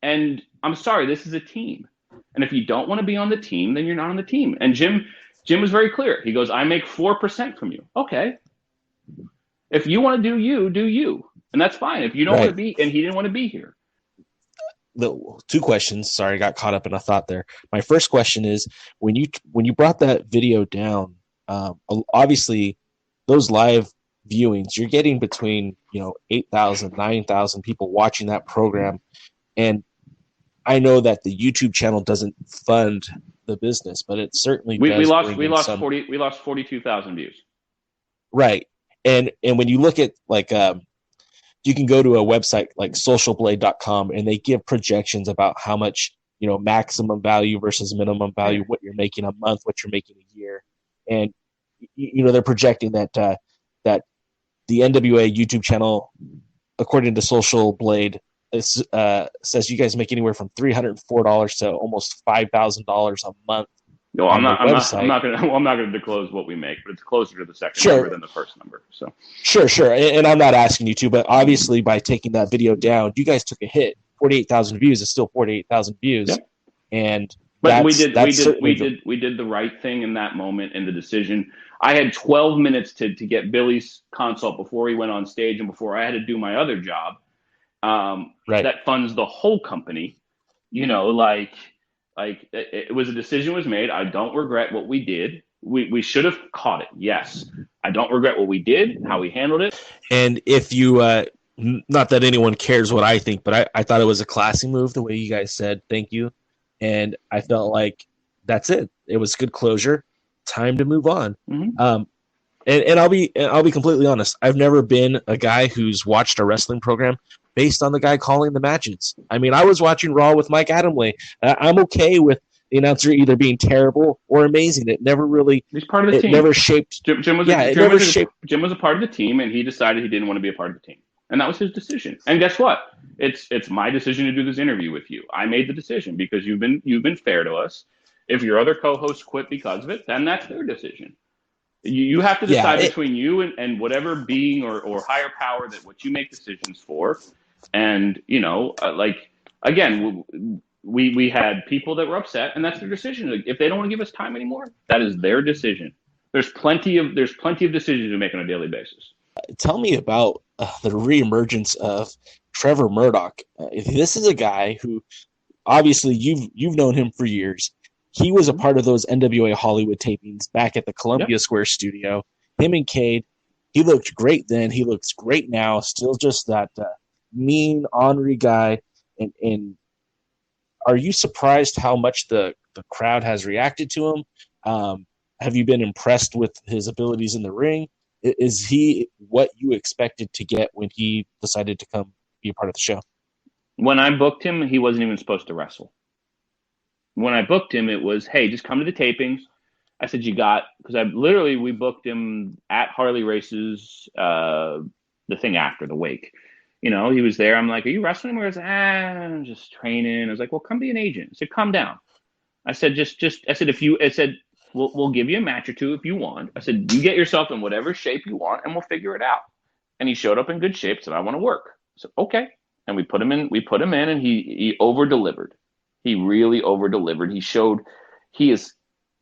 And I'm sorry, this is a team. And if you don't want to be on the team, then you're not on the team. And Jim was very clear. He goes, I make 4% from you. Okay. If you want to do you, do you. And that's fine. If you don't want to be, and he didn't want to be here. The two questions. Sorry, I got caught up in a thought there. My first question is, when you brought that video down, obviously those live viewings, you're getting between 8,000, 9,000 people watching that program, and I know that the YouTube channel doesn't fund the business, but it certainly we lost 42,000 views. Right, and when you look at you can go to a website like socialblade.com, and they give projections about how much maximum value versus minimum value, what you're making a month, what you're making a year, and they're projecting that the NWA YouTube channel, according to Social Blade, says you guys make anywhere from $304 to almost $5,000 a month. No, I'm not going to disclose what we make, but it's closer to the second number than the first number. So sure, and I'm not asking you to, but obviously by taking that video down, you guys took a hit. 48,000 views is still 48,000 views, and but we did the right thing in that moment in the decision. I had 12 minutes to get Billy's consult before he went on stage and before I had to do my other job that funds the whole company. It was a decision was made. I don't regret what we did. We should have caught it. Yes. I don't regret what we did, how we handled it. And if you, not that anyone cares what I think, but I thought it was a classy move the way you guys said thank you. And I felt like that's it. It was good closure. Time to move on. Mm-hmm. And I'll be completely honest. I've never been a guy who's watched a wrestling program based on the guy calling the matches. I mean, I was watching Raw with Mike Adamle. I'm okay with the announcer either being terrible or amazing. It never really. He's part of the team. Never shaped. Jim was a part of the team, and he decided he didn't want to be a part of the team, and that was his decision. And guess what? It's my decision to do this interview with you. I made the decision because you've been fair to us. If your other co-hosts quit because of it, then that's their decision. You have to decide between you and whatever being or higher power that what you make decisions for. And, again, we had people that were upset, and that's their decision. Like, if they don't want to give us time anymore, that is their decision. There's plenty of decisions to make on a daily basis. Tell me about the reemergence of Trevor Murdoch. This is a guy who, obviously, you've known him for years. He was a part of those NWA Hollywood tapings back at the Columbia Square studio. Him and Cade, he looked great then. He looks great now. Still just that mean, ornery guy. And are you surprised how much the crowd has reacted to him? Have you been impressed with his abilities in the ring? Is he what you expected to get when he decided to come be a part of the show? When I booked him, he wasn't even supposed to wrestle. When I booked him, it was, hey, just come to the tapings. I said, because we booked him at Harley Races, the thing after the wake. He was there. I'm like, are you wrestling? He goes, I'm just training. I was like, well, come be an agent. I said, calm down. I said, we'll give you a match or two if you want. I said, you get yourself in whatever shape you want and we'll figure it out. And he showed up in good shape, said, I want to work. I said, okay. And we put him in and he over-delivered. He really over-delivered. He is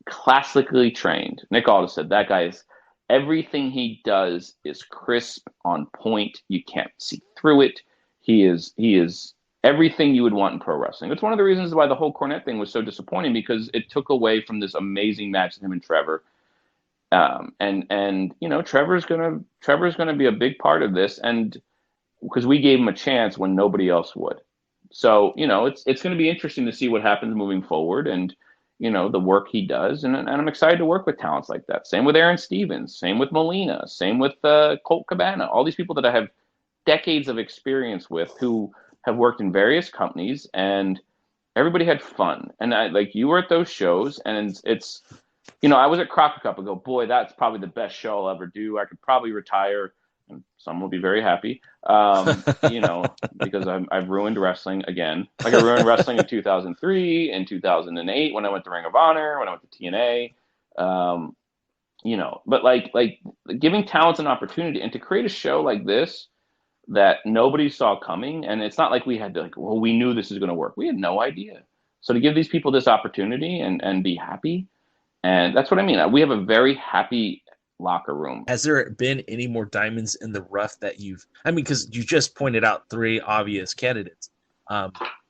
classically trained. Nick Aldis said that guy is, everything he does is crisp, on point. You can't see through it. He is everything you would want in pro wrestling. It's one of the reasons why the whole Cornette thing was so disappointing, because it took away from this amazing match with him and Trevor. Trevor's gonna be a big part of this, and because we gave him a chance when nobody else would. So, it's going to be interesting to see what happens moving forward, and, the work he does. And I'm excited to work with talents like that. Same with Aaron Stevens, same with Molina, same with Colt Cabana, all these people that I have decades of experience with who have worked in various companies, and everybody had fun. And you were at those shows, and it's, I was at Crockett Cup and go, boy, that's probably the best show I'll ever do. I could probably retire. And some will be very happy, because I've ruined wrestling again. Like I ruined wrestling in 2003, in 2008 when I went to Ring of Honor, when I went to TNA, But like giving talents an opportunity and to create a show like this that nobody saw coming, and it's not like we had to we knew this is going to work. We had no idea. So to give these people this opportunity and be happy, and that's what I mean. We have a very happy locker room. Has there been any more diamonds in the rough that because you just pointed out three obvious candidates.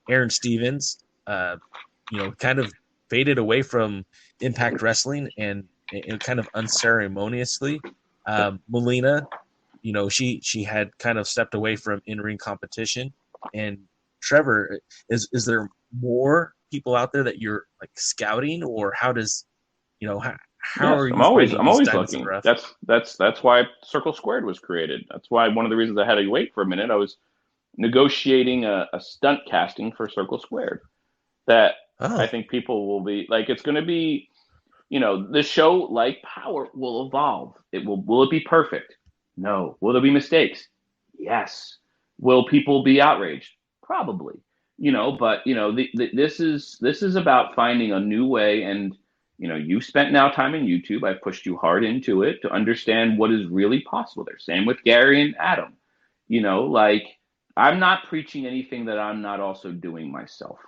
Aaron Stevens, kind of faded away from Impact Wrestling and kind of unceremoniously. Molina, she had kind of stepped away from in-ring competition. And Trevor, is there more people out there that you're scouting, or how does, how are you? I'm always looking. That's why Circle Squared was created. That's why one of the reasons I had to wait for a minute. I was negotiating a stunt casting for Circle Squared that I think people will be it's going to be, the show, like Power, will evolve. Will it be perfect? No. Will there be mistakes? Yes. Will people be outraged? Probably. But this is about finding a new way. And you've spent now time in YouTube. I've pushed you hard into it to understand what is really possible there. Same with Gary and Adam. I'm not preaching anything that I'm not also doing myself.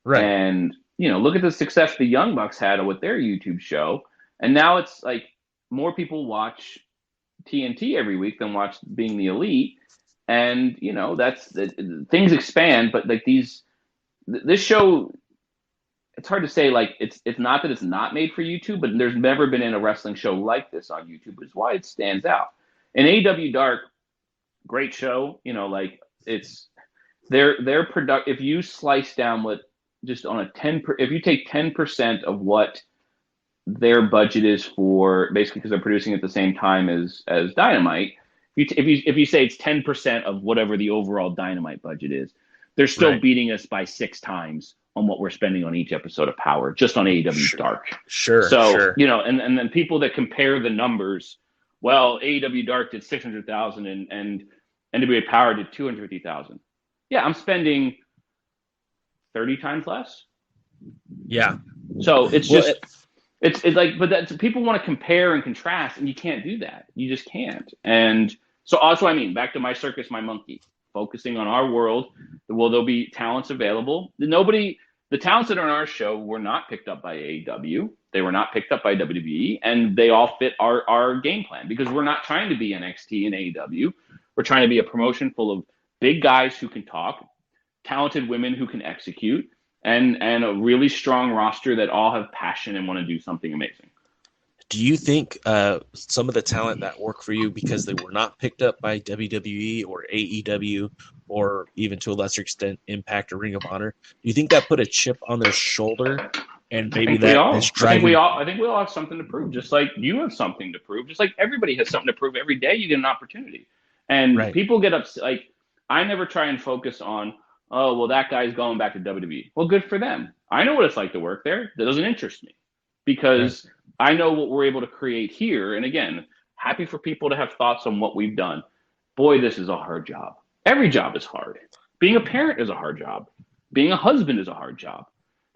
Right. And, look at the success the Young Bucks had with their YouTube show. And now it's more people watch TNT every week than watch Being the Elite. And, things expand, but this show, it's hard to say, it's not that it's not made for YouTube, but there's never been in a wrestling show like this on YouTube, which is why it stands out. And AEW Dark, great show, it's their product. If you slice down what just on if you take 10% of what their budget is for, basically because they're producing at the same time as Dynamite, if you say it's 10% of whatever the overall Dynamite budget is, they're still beating us by 6 times on what we're spending on each episode of Power, just on AEW Dark. Sure. So, and then people that compare the numbers, well, AEW Dark did 600,000 and NWA Power did 250,000. Yeah, I'm spending 30 times less. Yeah. So it's but people want to compare and contrast, and you can't do that. You just can't. And so also, back to my circus, my monkey, focusing on our world. Will there be talents available? Nobody, The talents that are on our show were not picked up by AEW. They were not picked up by WWE, and they all fit our game plan because we're not trying to be NXT and AEW. We're trying to be a promotion full of big guys who can talk, talented women who can execute, and a really strong roster that all have passion and want to do something amazing. Do you think some of the talent that work for you because they were not picked up by WWE or AEW or even to a lesser extent Impact or Ring of Honor, do you think that put a chip on their shoulder and maybe that is driving? I think we all have something to prove, just like you have something to prove, just like everybody has something to prove. Every day you get an opportunity. And people get upset. Like, I never try and focus on, oh, well, that guy's going back to WWE. Well, good for them. I know what it's like to work there. That doesn't interest me because I know what we're able to create here. And again, happy for people to have thoughts on what we've done. Boy, this is a hard job. Every job is hard. Being a parent is a hard job. Being a husband is a hard job.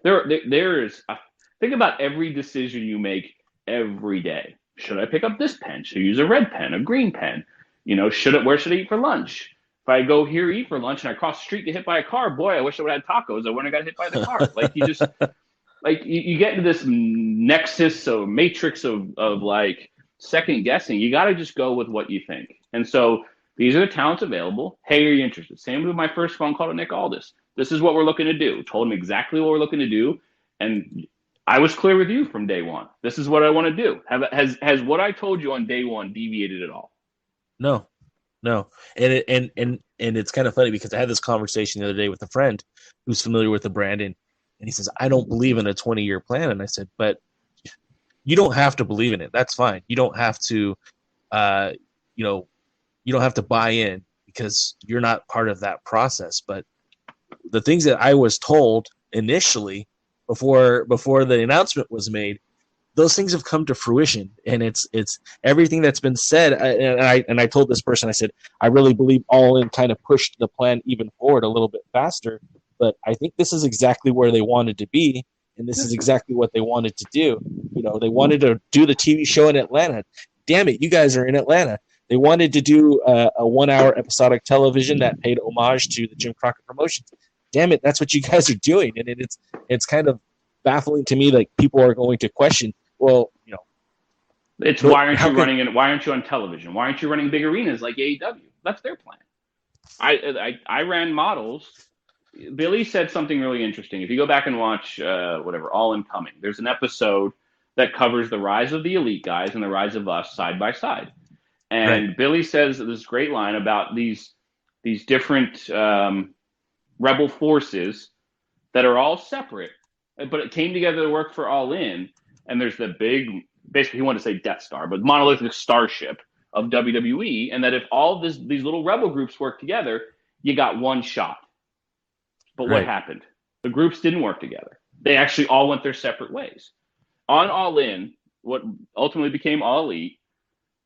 Think about every decision you make every day. Should I pick up this pen? Should I use a red pen, a green pen? Where should I eat for lunch? If I go here eat for lunch and I cross the street get hit by a car, boy, I wish I would have had tacos. I wouldn't have got hit by the car. Like you just like you get into this nexus or matrix of like second guessing. You got to just go with what you think. And so these are the talents available. Hey, are you interested? Same with my first phone call to Nick Aldis. This is what we're looking to do. Told him exactly what we're looking to do. And I was clear with you from day one. This is what I want to do. Has what I told you on day one deviated at all? No. And it's kind of funny because I had this conversation the other day with a friend who's familiar with the brand, and he says, I don't believe in a 20-year plan. And I said, but you don't have to believe in it. That's fine. You don't have to, you don't have to buy in because you're not part of that process. But the things that I was told initially before the announcement was made, those things have come to fruition, and it's everything that's been said. And I told this person, I said, I really believe All In kind of pushed the plan even forward a little bit faster, but I think this is exactly where they wanted to be, and this is exactly what they wanted to do. They wanted to do the TV show in Atlanta. Damn it, you guys are in Atlanta. They wanted to do a 1-hour episodic television that paid homage to the Jim Crockett Promotions. Damn it, that's what you guys are doing, and it's kind of baffling to me. Like, people are going to question, well, it's why aren't you running and why aren't you on television? Why aren't you running big arenas like AEW? That's their plan. I ran models. Billy said something really interesting. If you go back and watch All In Coming, there's an episode that covers the rise of the elite guys and the rise of us side by side. And Billy says this great line about these different rebel forces that are all separate, but it came together to work for All In. And there's the big, basically he wanted to say Death Star, but monolithic starship of WWE. And that if all these little rebel groups work together, you got one shot. But what happened? The groups didn't work together. They actually all went their separate ways. On All In, what ultimately became All Elite,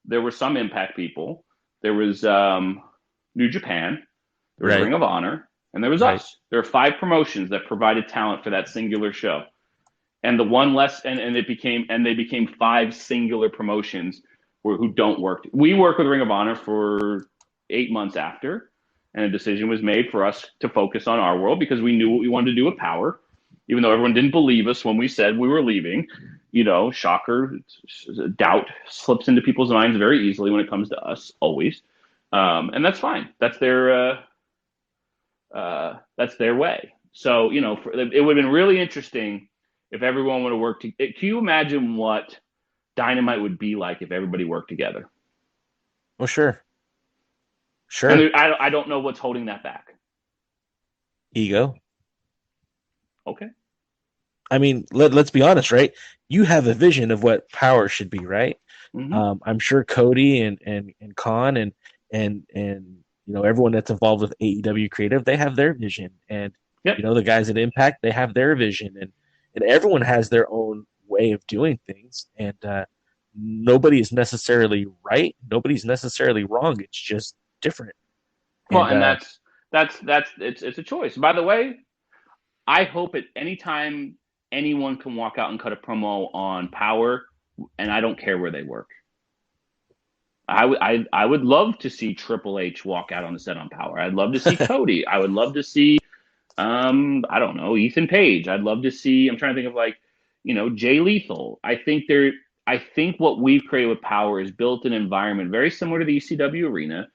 there were some Impact people. There was New Japan. There was Ring of Honor. And there was us. There were 5 promotions that provided talent for that singular show. And the one less, and they became 5 singular promotions who don't work. We worked with Ring of Honor for 8 months after, and a decision was made for us to focus on our world because we knew what we wanted to do with Power, even though everyone didn't believe us when we said we were leaving. Shocker, doubt slips into people's minds very easily when it comes to us, always. And that's fine. That's their way. So, it would have been really interesting if everyone would have worked. Can you imagine what Dynamite would be like if everybody worked together? Well, sure. And I don't know what's holding that back. Ego. Okay. I mean, let's be honest, right? You have a vision of what Power should be, right? Mm-hmm. I'm sure Cody and Khan and everyone that's involved with AEW Creative, they have their vision, and the guys at Impact, they have their vision, and everyone has their own way of doing things, and nobody is necessarily right, nobody's necessarily wrong. It's just different. Well, and that's it's a choice. By the way, I hope at any time anyone can walk out and cut a promo on Power, and I don't care where they work. I would love to see Triple H walk out on the set on Power. I'd love to see Cody. I would love to see I don't know, Ethan Page. I'd love to see. I'm trying to think of like, Jay Lethal. I think what we've created with Power is built an environment very similar to the ECW arena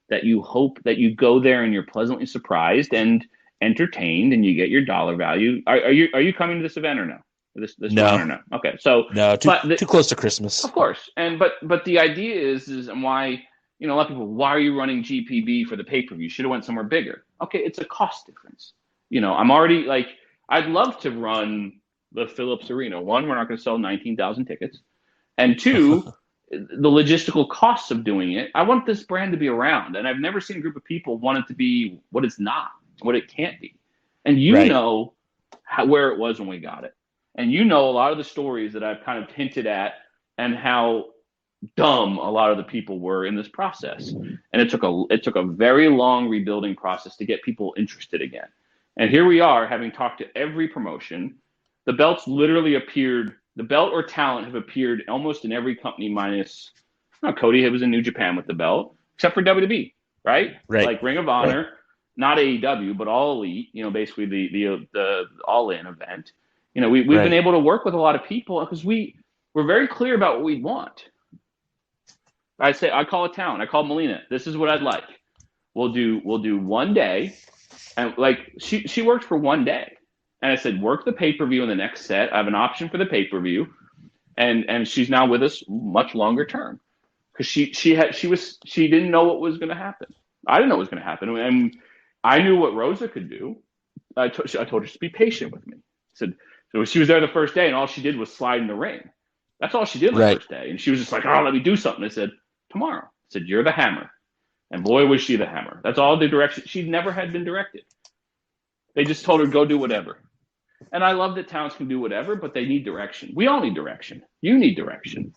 that you hope that you go there and you're pleasantly surprised and entertained and you get your dollar value. Are you coming to this event or no? This run or No, no? Okay, so no, but too close to Christmas. of course, and but the idea is and why a lot of people, why are you running GPB for the pay per view? Should have went somewhere bigger. Okay, it's a cost difference. I'm already like, I'd love to run the Phillips Arena. One, we're not going to sell 19,000 tickets, and two, the logistical costs of doing it. I want this brand to be around, and I've never seen a group of people want it to be what it's not, what it can't be. And Right. know where it was when we got it. And a lot of the stories that I've kind of hinted at and how dumb a lot of the people were in this process. And it took a very long rebuilding process to get people interested again. And here we are, having talked to every promotion. The belts literally appeared, the belt or talent have appeared almost in every company minus Cody was in New Japan with the belt, except for WWE, right? Right. Like Ring of Honor, not AEW, but All Elite, basically the All In event. We've Right. been able to work with a lot of people because we're very clear about what we want. I call it talent. I call Melina. This is what I'd like. We'll do 1 day, and like she worked for 1 day, and I said work the pay per view in the next set. I have an option for the pay per view, and she's now with us much longer term because she didn't know what was going to happen. I didn't know what was going to happen, and I knew what Rosa could do. I told her to be patient with me. I said, so she was there the first day, and all she did was slide in the ring. That's all she did the Right. first day. And she was just like, oh, let me do something. I said, tomorrow. I said, you're the hammer. And boy, was she the hammer. That's all the direction. She never had been directed. They just told her, go do whatever. And I love that talents can do whatever, but they need direction. We all need direction. You need direction.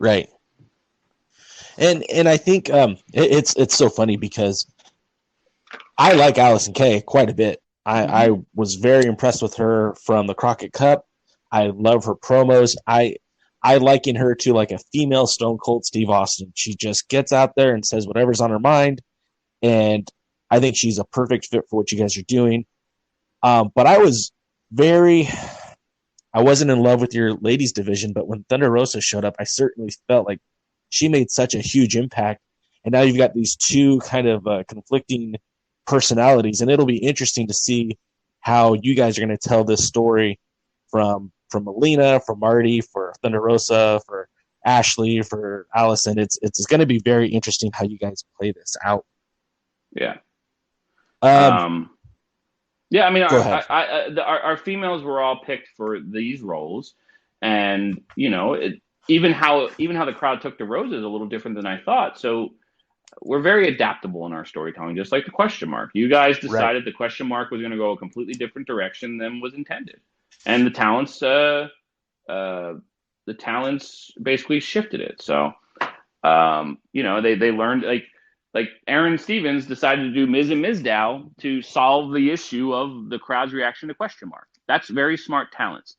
Right. And I think it's so funny because I like Allison Kay quite a bit. I was very impressed with her from the Crockett Cup. I love her promos. I liken her to like a female Stone Cold Steve Austin. She just gets out there and says whatever's on her mind, and I think she's a perfect fit for what you guys are doing. But I wasn't in love with your ladies division, but when Thunder Rosa showed up, I certainly felt like she made such a huge impact. And now you've got these two kind of conflicting personalities, and it'll be interesting to see how you guys are going to tell this story from Melina, for Marty, for Thunder Rosa, for Ashley, for Allison. It's going to be very interesting how you guys play this out. Yeah. Yeah, I mean, go ahead. our females were all picked for these roles, and even how the crowd took to Rosa is a little different than I thought. So we're very adaptable in our storytelling, just like the question mark. You guys decided the question mark was going to go a completely different direction than was intended, and the talents basically shifted it. So they learned like Aaron Stevens decided to do Miz and Mizdow to solve the issue of the crowd's reaction to question mark. That's very smart talents.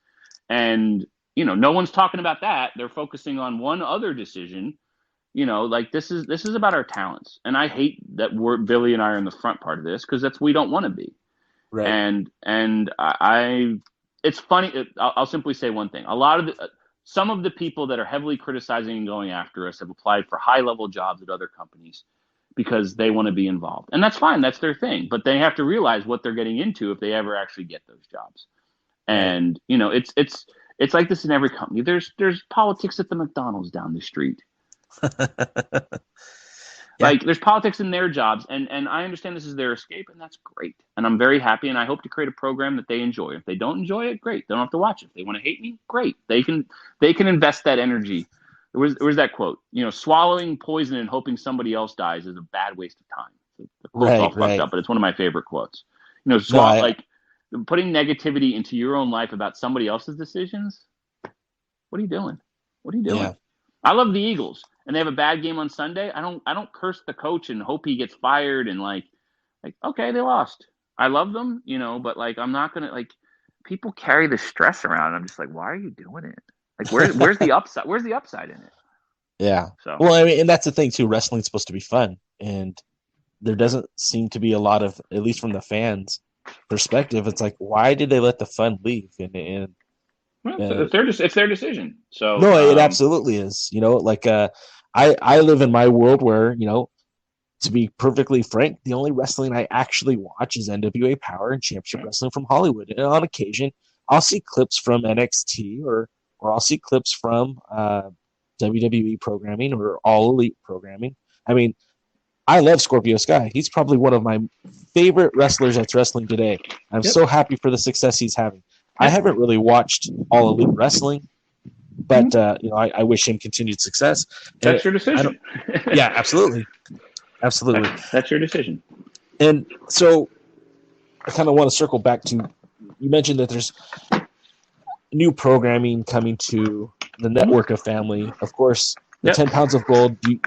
And, no one's talking about that. They're focusing on one other decision. Like this is about our talents. And I hate that Billy and I are in the front part of this because we don't want to be. Right. And it's funny. I'll simply say one thing. Some of the people that are heavily criticizing and going after us have applied for high-level jobs at other companies because they want to be involved. And that's fine. That's their thing. But they have to realize what they're getting into if they ever actually get those jobs. And, it's like this in every company. There's politics at the McDonald's down the street. Like there's politics in their jobs. And I understand this is their escape, and that's great. And I'm very happy. And I hope to create a program that they enjoy. If they don't enjoy it, great. They don't have to watch it. If they want to hate me, great. They can invest that energy. There was that quote, swallowing poison and hoping somebody else dies is a bad waste of time. The quote's all fucked up, but it's one of my favorite quotes. Putting negativity into your own life about somebody else's decisions. What are you doing? Yeah. I love the Eagles, and they have a bad game on Sunday. I don't curse the coach and hope he gets fired and like okay, they lost. I love them, but I'm not gonna people carry the stress around. I'm just like, why are you doing it? Like, where's the upside? Where's the upside in it? Yeah. So well, I mean, and that's the thing too. Wrestling's supposed to be fun, and there doesn't seem to be a lot of, at least from the fans' perspective, it's like, why did they let the fun leave? And Well, it's their decision. So no, it absolutely is. Like I live in my world where, to be perfectly frank, the only wrestling I actually watch is NWA Power and Championship Wrestling from Hollywood. And on occasion, I'll see clips from NXT or I'll see clips from WWE programming or All Elite programming. I mean, I love Scorpio Sky. He's probably one of my favorite wrestlers that's wrestling today. I'm so happy for the success he's having. I haven't really watched All Elite Wrestling, but I wish him continued success. That's your decision. Yeah, absolutely. Absolutely. That's your decision. And so I kind of want to circle back to, you mentioned that there's new programming coming to the network of family. Of course, the 10 pounds of gold, you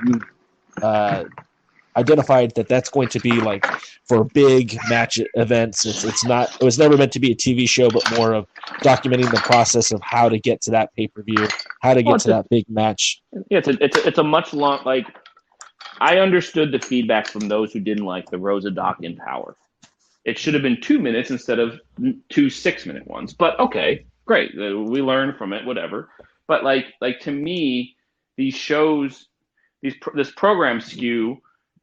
identified that's going to be like for big match events. It was never meant to be a TV show, but more of documenting the process of how to get to that pay-per-view, how to get to that big match. Yeah, it's a much long, like, I understood the feedback from those who didn't like the Rosa Doc in Power. It should have been 2 minutes instead of 2 6-minute ones. But okay, great. We learned from it, whatever. But like to me, these shows, this program skew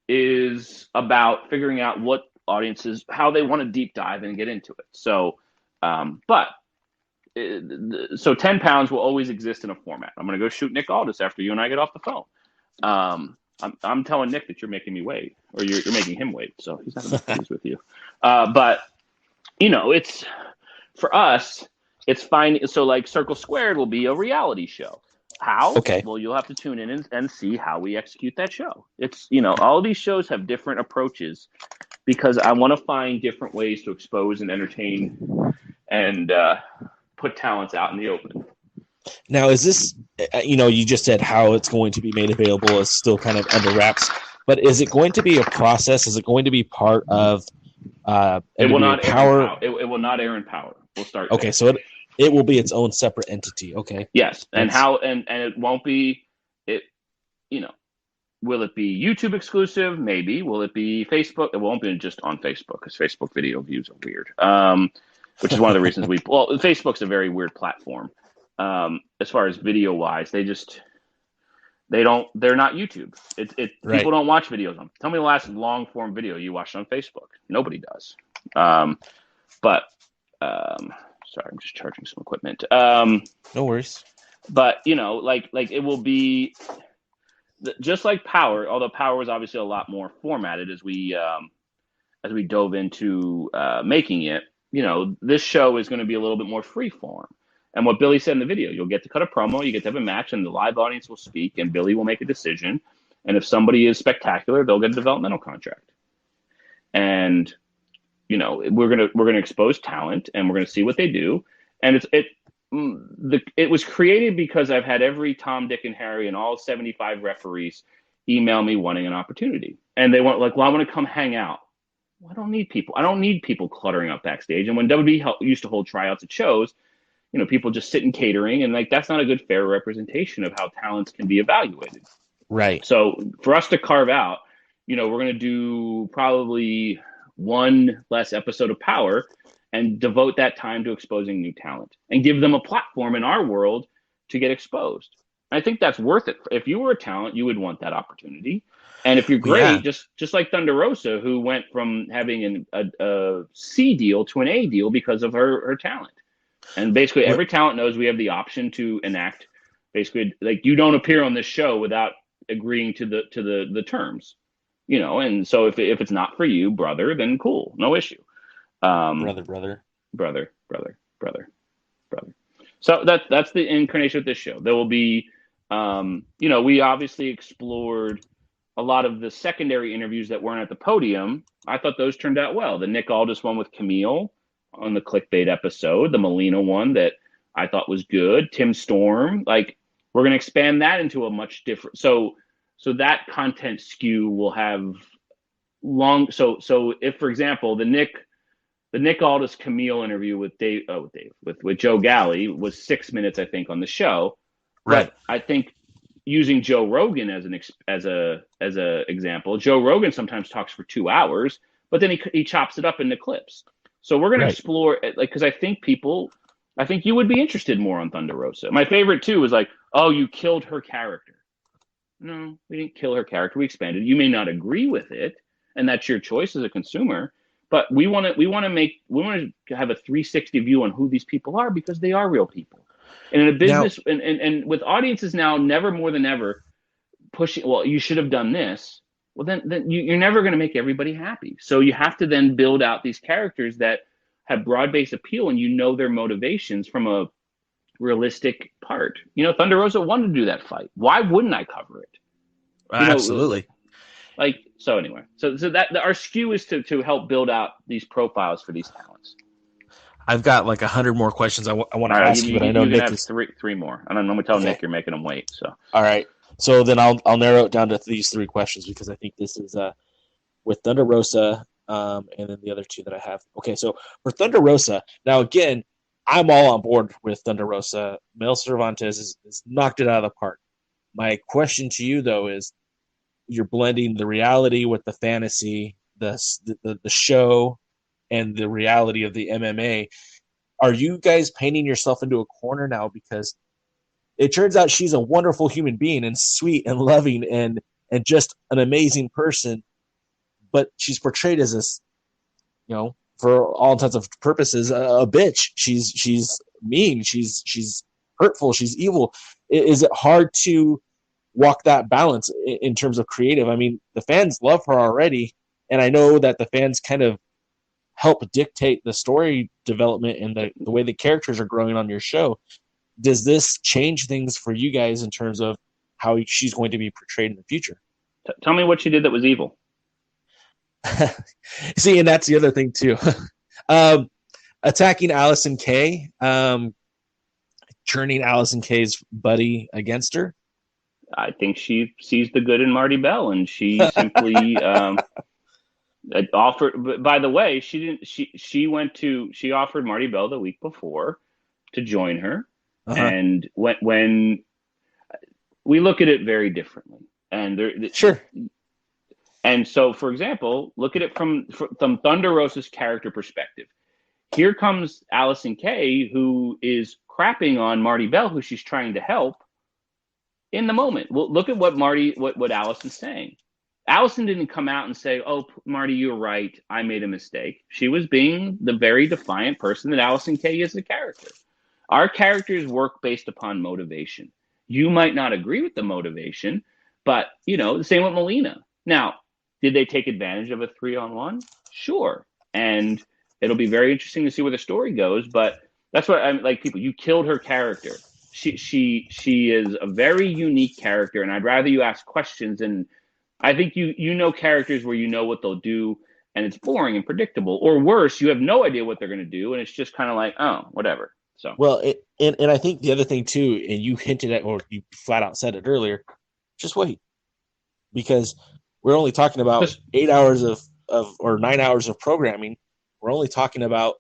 is about figuring out what audiences, how they want to deep dive and get into it. So, so 10 pounds will always exist in a format. I'm going to go shoot Nick Aldis after you and I get off the phone. I'm telling Nick that you're making me wait, or you're making him wait, so he's not going to be pleased with you. But it's, for us, it's fine. So like Circle Squared will be a reality show. How? Okay. Well, you'll have to tune in and see how we execute that show. It's, all of these shows have different approaches because I want to find different ways to expose and entertain and put talents out in the open. Now, is this, you just said how it's going to be made available is still kind of under wraps, but is it going to be a process? Is it going to be part of it will not Power? It will not air in Power. We'll start. Okay, so it will be its own separate entity. Okay. Yes, and it won't be it. Will it be YouTube exclusive? Maybe. Will it be Facebook? It won't be just on Facebook because Facebook video views are weird. Which is one of the reasons Facebook's a very weird platform. As far as video wise, they're not YouTube. Right. People don't watch videos on. Tell me the last long form video you watched on Facebook. Nobody does. Sorry, I'm just charging some equipment. No worries. But like it will be just like Power, although Power was obviously a lot more formatted as we dove into making it. This show is going to be a little bit more free form. And what Billy said in the video, you'll get to cut a promo, you get to have a match, and the live audience will speak, and Billy will make a decision. And if somebody is spectacular, they'll get a developmental contract. And we're gonna expose talent, and we're gonna see what they do. And it was created because I've had every Tom, Dick, and Harry and all 75 referees email me wanting an opportunity, and they want I want to come hang out. Well, I don't need people. I don't need people cluttering up backstage. And when WWE used to hold tryouts at shows, people just sit in catering, and that's not a good fair representation of how talents can be evaluated. Right. So for us to carve out, we're going to do probably one less episode of Power and devote that time to exposing new talent and give them a platform in our world to get exposed. I think that's worth it. If you were a talent, you would want that opportunity. And if you're great, just like Thunder Rosa, who went from having a C deal to an A deal because of her talent. And basically every talent knows we have the option to enact, basically, like, you don't appear on this show without agreeing to the terms, and so if it's not for you, brother, then cool, no issue. Brother. So that's the incarnation of this show. There will be, we obviously explored a lot of the secondary interviews that weren't at the podium. I thought those turned out well. The Nick Aldis one with Camille on the clickbait episode, the Melina one that I thought was good, Tim Storm, we're going to expand that into a much different, so that content skew will have long. So if, for example, the Nick Aldis Camille interview with with Joe Galley was 6 minutes, I think, on the show. Right. But I think using Joe Rogan as a example, Joe Rogan sometimes talks for 2 hours, but then he chops it up into clips. So we're going to explore, like, because I think you would be interested more on Thunder Rosa. My favorite too is like, oh, you killed her character. No, we didn't kill her character. We expanded. You may not agree with it, and that's your choice as a consumer. But we want to have a 360 view on who these people are, because they are real people. And in a business, now, and with audiences now, never more than ever pushing, well, you should have done this. Well, then you're never going to make everybody happy. So you have to then build out these characters that have broad-based appeal, and you know their motivations from a realistic part. Thunder Rosa wanted to do that fight. Why wouldn't I cover it? Absolutely. So anyway, so that our skew is to help build out these profiles for these talents. I've got like 100 more questions I want to ask you, but I know you Nick have three more. I don't know. I'm gonna tell Nick you're making him wait. So all right. So then I'll narrow it down to these 3 questions, because I think this is with Thunder Rosa, and then the other 2 that I have. Okay, so for Thunder Rosa, now again, I'm all on board with Thunder Rosa. Mel Cervantes has knocked it out of the park. My question to you though is, you're blending the reality with the fantasy, the show, and the reality of the MMA. Are you guys painting yourself into a corner now? Because it turns out she's a wonderful human being and sweet and loving and just an amazing person, but she's portrayed as this, for all intents and purposes, a bitch. She's mean. She's hurtful. She's evil. Is it hard to walk that balance in terms of creative? I mean, the fans love her already, and I know that the fans kind of help dictate the story development and the way the characters are growing on your show. Does this change things for you guys in terms of how she's going to be portrayed in the future? Tell me what she did that was evil. See, and that's the other thing too. Attacking Allison Kay, turning Allison Kay's buddy against her. I think she sees the good in Marty Bell, and she simply offered. By the way, she didn't. She offered Marty Bell the week before to join her, and when we look at it very differently, and sure. And so, for example, look at it from Thunder Rosa's character perspective. Here comes Allison Kay, who is crapping on Marty Bell, who she's trying to help. In the moment, well, look at what Allison's saying. Allison didn't come out and say, "Oh, Marty, you're right. I made a mistake." She was being the very defiant person that Allison Kay is, a character. Our characters work based upon motivation. You might not agree with the motivation, but the same with Melina. Now, did they take advantage of a 3-on-1? Sure, and it'll be very interesting to see where the story goes. But that's what I'm like. People, you killed her character. She is a very unique character, and I'd rather you ask questions. And I think you know characters where you know what they'll do, and it's boring and predictable. Or worse, you have no idea what they're going to do, and it's just kind of like, oh, whatever. So well, and I think the other thing too, and you hinted at, or you flat out said it earlier, just wait, because we're only talking about 8 hours of or 9 hours of programming. We're only talking about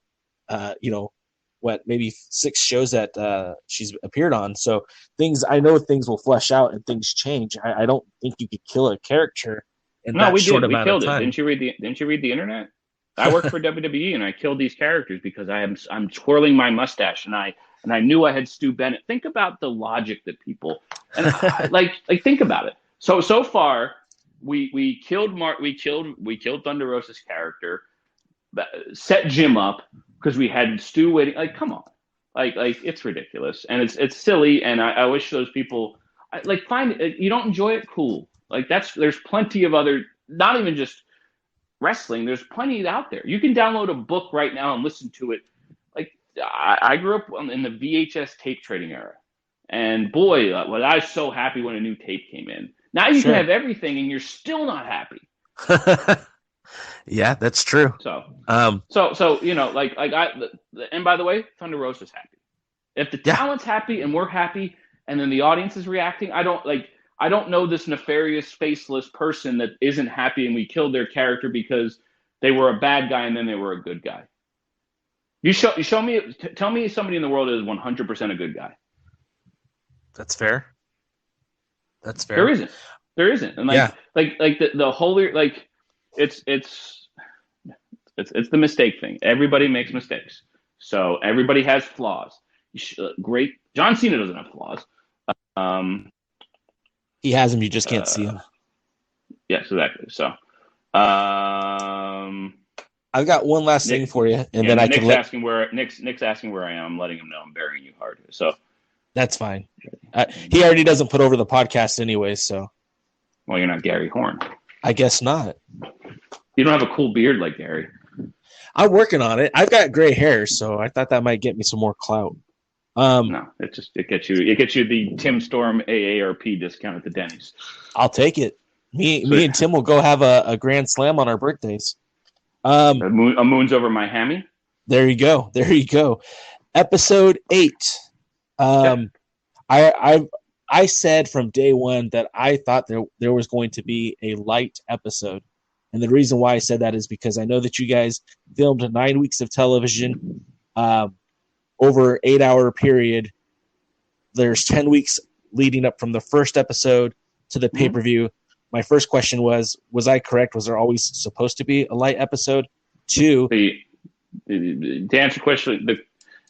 maybe 6 shows that she's appeared on. So I know things will flesh out and things change. I don't think you could kill a character in that short amount of time. Didn't you read the internet? I worked for WWE and I killed these characters because I'm twirling my mustache and I knew I had Stu Bennett. Think about the logic that people and think about it. So far we killed Thunder Rosa's character, set Jim up because we had Stu waiting. Like, come on, like it's ridiculous and it's silly. And I wish those people you don't enjoy it, cool. Like there's plenty of other, not even just wrestling. There's plenty out there. You can download a book right now and listen to it. Like I grew up in the VHS tape trading era, and boy, I was so happy when a new tape came in. Now you can have everything, and you're still not happy. Yeah, that's true. So, and by the way, Thunder Rosa's happy. If the talent's happy and we're happy, and then the audience is reacting, I don't know this nefarious, faceless person that isn't happy and we killed their character because they were a bad guy and then they were a good guy. Tell me somebody in the world that is 100% a good guy. That's fair. That's fair. There isn't. And like the whole, like it's the mistake thing. Everybody makes mistakes. So everybody has flaws. Great. John Cena doesn't have flaws. He has them. You just can't see them. Yes, exactly. So, I've got one last thing for you, and then Nick's asking where I am. I'm letting him know I'm burying you hard. So that's fine. He already doesn't put over the podcast anyway. So, well, you're not Gary Horn. I guess not. You don't have a cool beard like Gary. I'm working on it. I've got gray hair, so I thought that might get me some more clout. No, it gets you the Tim Storm AARP discount at the Denny's. I'll take it. Me and Tim will go have a grand slam on our birthdays. A moon's over my hammy. There you go. Episode 8. I said from day one that I thought there was going to be a light episode. And the reason why I said that is because I know that you guys filmed 9 weeks of television over an 8-hour period. There's 10 weeks leading up from the first episode to the pay-per-view. My first question was I correct? Was there always supposed to be a light episode? 2. To answer your question,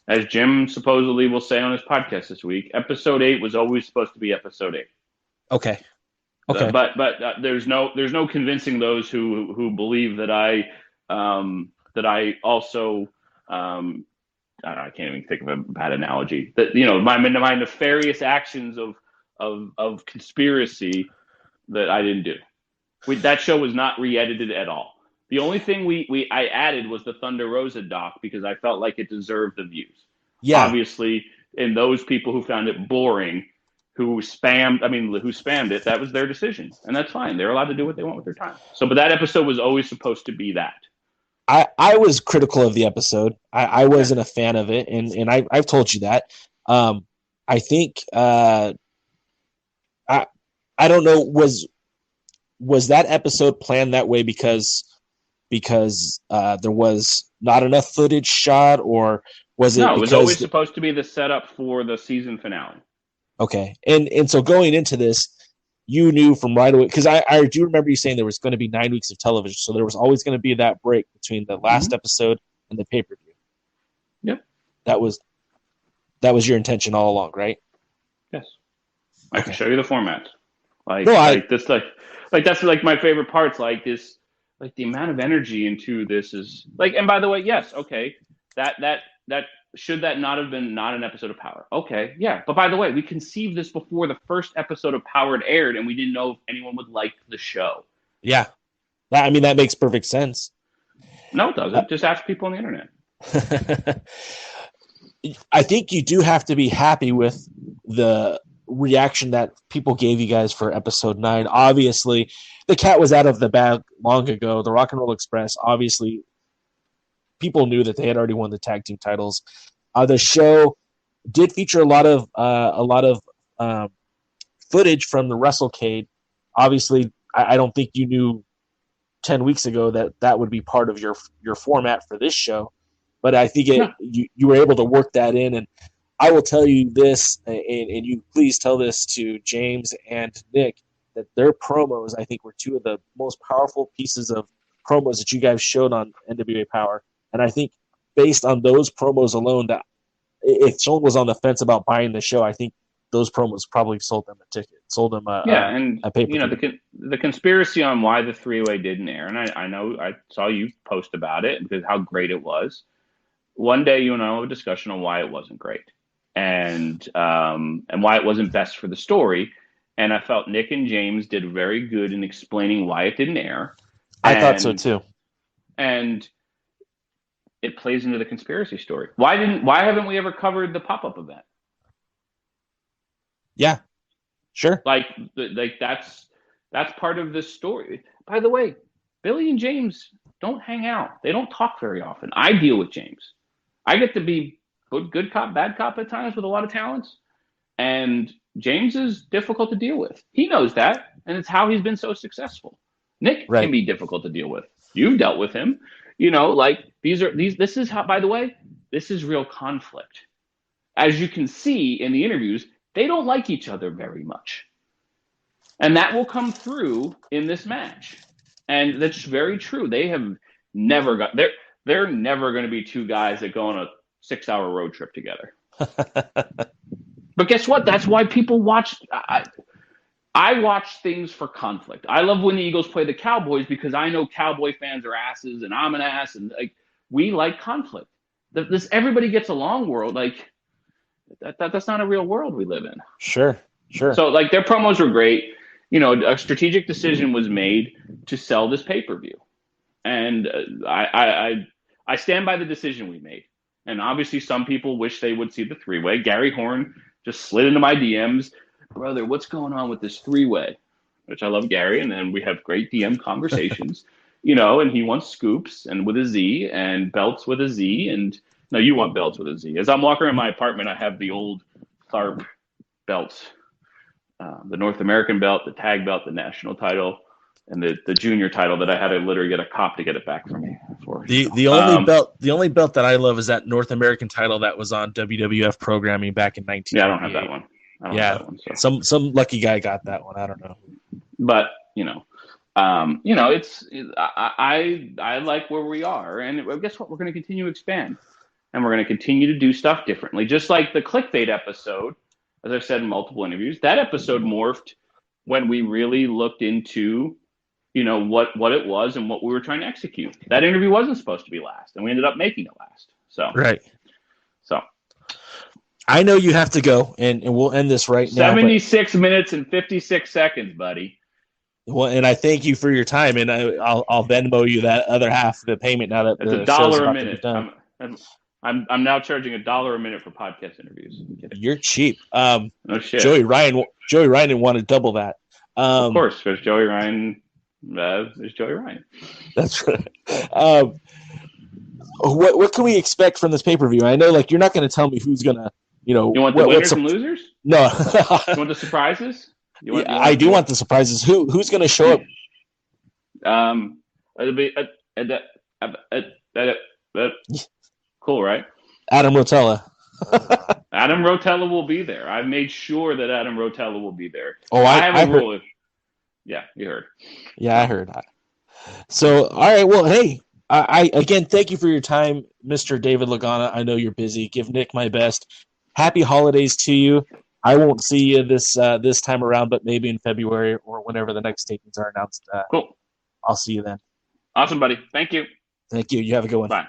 as Jim supposedly will say on his podcast this week, episode 8 was always supposed to be episode 8. Okay. But there's no convincing those who believe that I also I don't know, I can't even think of a bad analogy. That my nefarious actions of conspiracy that I didn't do. That show was not re-edited at all. The only thing I added was the Thunder Rosa doc because I felt like it deserved the views. Yeah. Obviously, and those people who found it boring, who spammed it, that was their decision. And that's fine. They're allowed to do what they want with their time. But that episode was always supposed to be that. I was critical of the episode. I wasn't a fan of it, and I've told you that. I think I don't know, was that episode planned that way because there was not enough footage shot, or was it? No, it was always supposed to be the setup for the season finale. Okay, and so going into this, you knew from right away, because I do remember you saying there was going to be 9 weeks of television, so there was always going to be that break between the last episode and the pay-per-view. Yep, that was your intention all along, right? Yes, I can show you the format. That's my favorite parts. Like this, like the amount of energy into this is like. And by the way, yes, okay, that should that not have been not an episode of Power? Okay, yeah. But by the way, we conceived this before the first episode of Power had aired, and we didn't know if anyone would like the show. Yeah, that makes perfect sense. No, it doesn't. Just ask people on the internet. I think you do have to be happy with the reaction that people gave you guys for episode 9. Obviously, the cat was out of the bag long ago. The Rock and Roll Express, obviously, people knew that they had already won the tag team titles. The show did feature a lot of footage from the WrestleCade. Obviously, I don't think you knew 10 weeks ago that would be part of your format for this show, but I think you were able to work that in. And I will tell you this, and you please tell this to James and Nick, that their promos, I think, were 2 of the most powerful pieces of promos that you guys showed on NWA Power. And I think based on those promos alone, that if someone was on the fence about buying the show, I think those promos probably sold them a ticket, sold them a pay-per-view. The conspiracy on why the 3-way didn't air, and I know I saw you post about it because how great it was. One day you and I will have a discussion on why it wasn't great. And why it wasn't best for the story. And I felt Nick and James did very good in explaining why it didn't air. I thought so too. And it plays into the conspiracy story. Why haven't we ever covered the pop-up event? Yeah, sure. Like that's part of this story. By the way, Billy and James don't hang out. They don't talk very often. I deal with James. I get to be good cop, bad cop at times with a lot of talents. And James is difficult to deal with. He knows that, and it's how he's been so successful. Nick can be difficult to deal with. You've dealt with him. This is how, by the way, this is real conflict. As you can see in the interviews, they don't like each other very much. And that will come through in this match. And that's very true. They have never got they're never going to be two guys that go on a 6-hour road trip together. But guess what? That's why people watch. I watch things for conflict. I love when the Eagles play the Cowboys because I know Cowboy fans are asses and I'm an ass, and like we like conflict. This everybody gets along world, like that's not a real world we live in. Sure. So like their promos were great. You know, a strategic decision was made to sell this pay-per-view, and I stand by the decision we made. And obviously, some people wish they would see the three-way. Gary Horn just slid into my DMs, brother, what's going on with this three-way? Which I love Gary, and then we have great DM conversations, you know, and he wants scoops and with a Z and belts with a Z. And no, you want belts with a Z. As I'm walking around my apartment, I have the old Tharp belts, the North American belt, the tag belt, the national title, and the junior title that I had to literally get a cop to get it back for me. The only belt that I love is that North American title that was on WWF programming back in 1998. Yeah, I don't have that one. Yeah, some lucky guy got that one. I don't know, but it's I like where we are, and guess what? We're going to continue to expand, and we're going to continue to do stuff differently. Just like the clickbait episode, as I've said in multiple interviews, that episode morphed when we really looked into, you know, what it was and what we were trying to execute. That interview wasn't supposed to be last, and we ended up making it last. So right. So. I know you have to go, and we'll end this right now. 76 minutes and 56 seconds, buddy. Well, and I thank you for your time, and I'll Venmo you that other half of the payment now that it's the $1 a minute. I'm now charging $1 a minute for podcast interviews. You're cheap. No shit. Joey Ryan didn't want to double that. Of course, there's Joey Ryan. There's Joey Ryan. That's right. What can we expect from this pay-per-view? I know, like, you're not going to tell me who's going to. You want the winners and losers? No. You want the surprises? I do want the surprises. Who's going to show up? It'll be cool, right? Adam Rotella. Adam Rotella will be there. I've made sure that Adam Rotella will be there. Oh, I have a rule. Yeah, you heard. Yeah, I heard. So, all right. Well, hey, I again thank you for your time, Mr. David Lagana. I know you're busy. Give Nick my best. Happy holidays to you. I won't see you this time around, but maybe in February or whenever the next tapings are announced. Cool. I'll see you then. Awesome, buddy. Thank you. Thank you. You have a good one. Bye.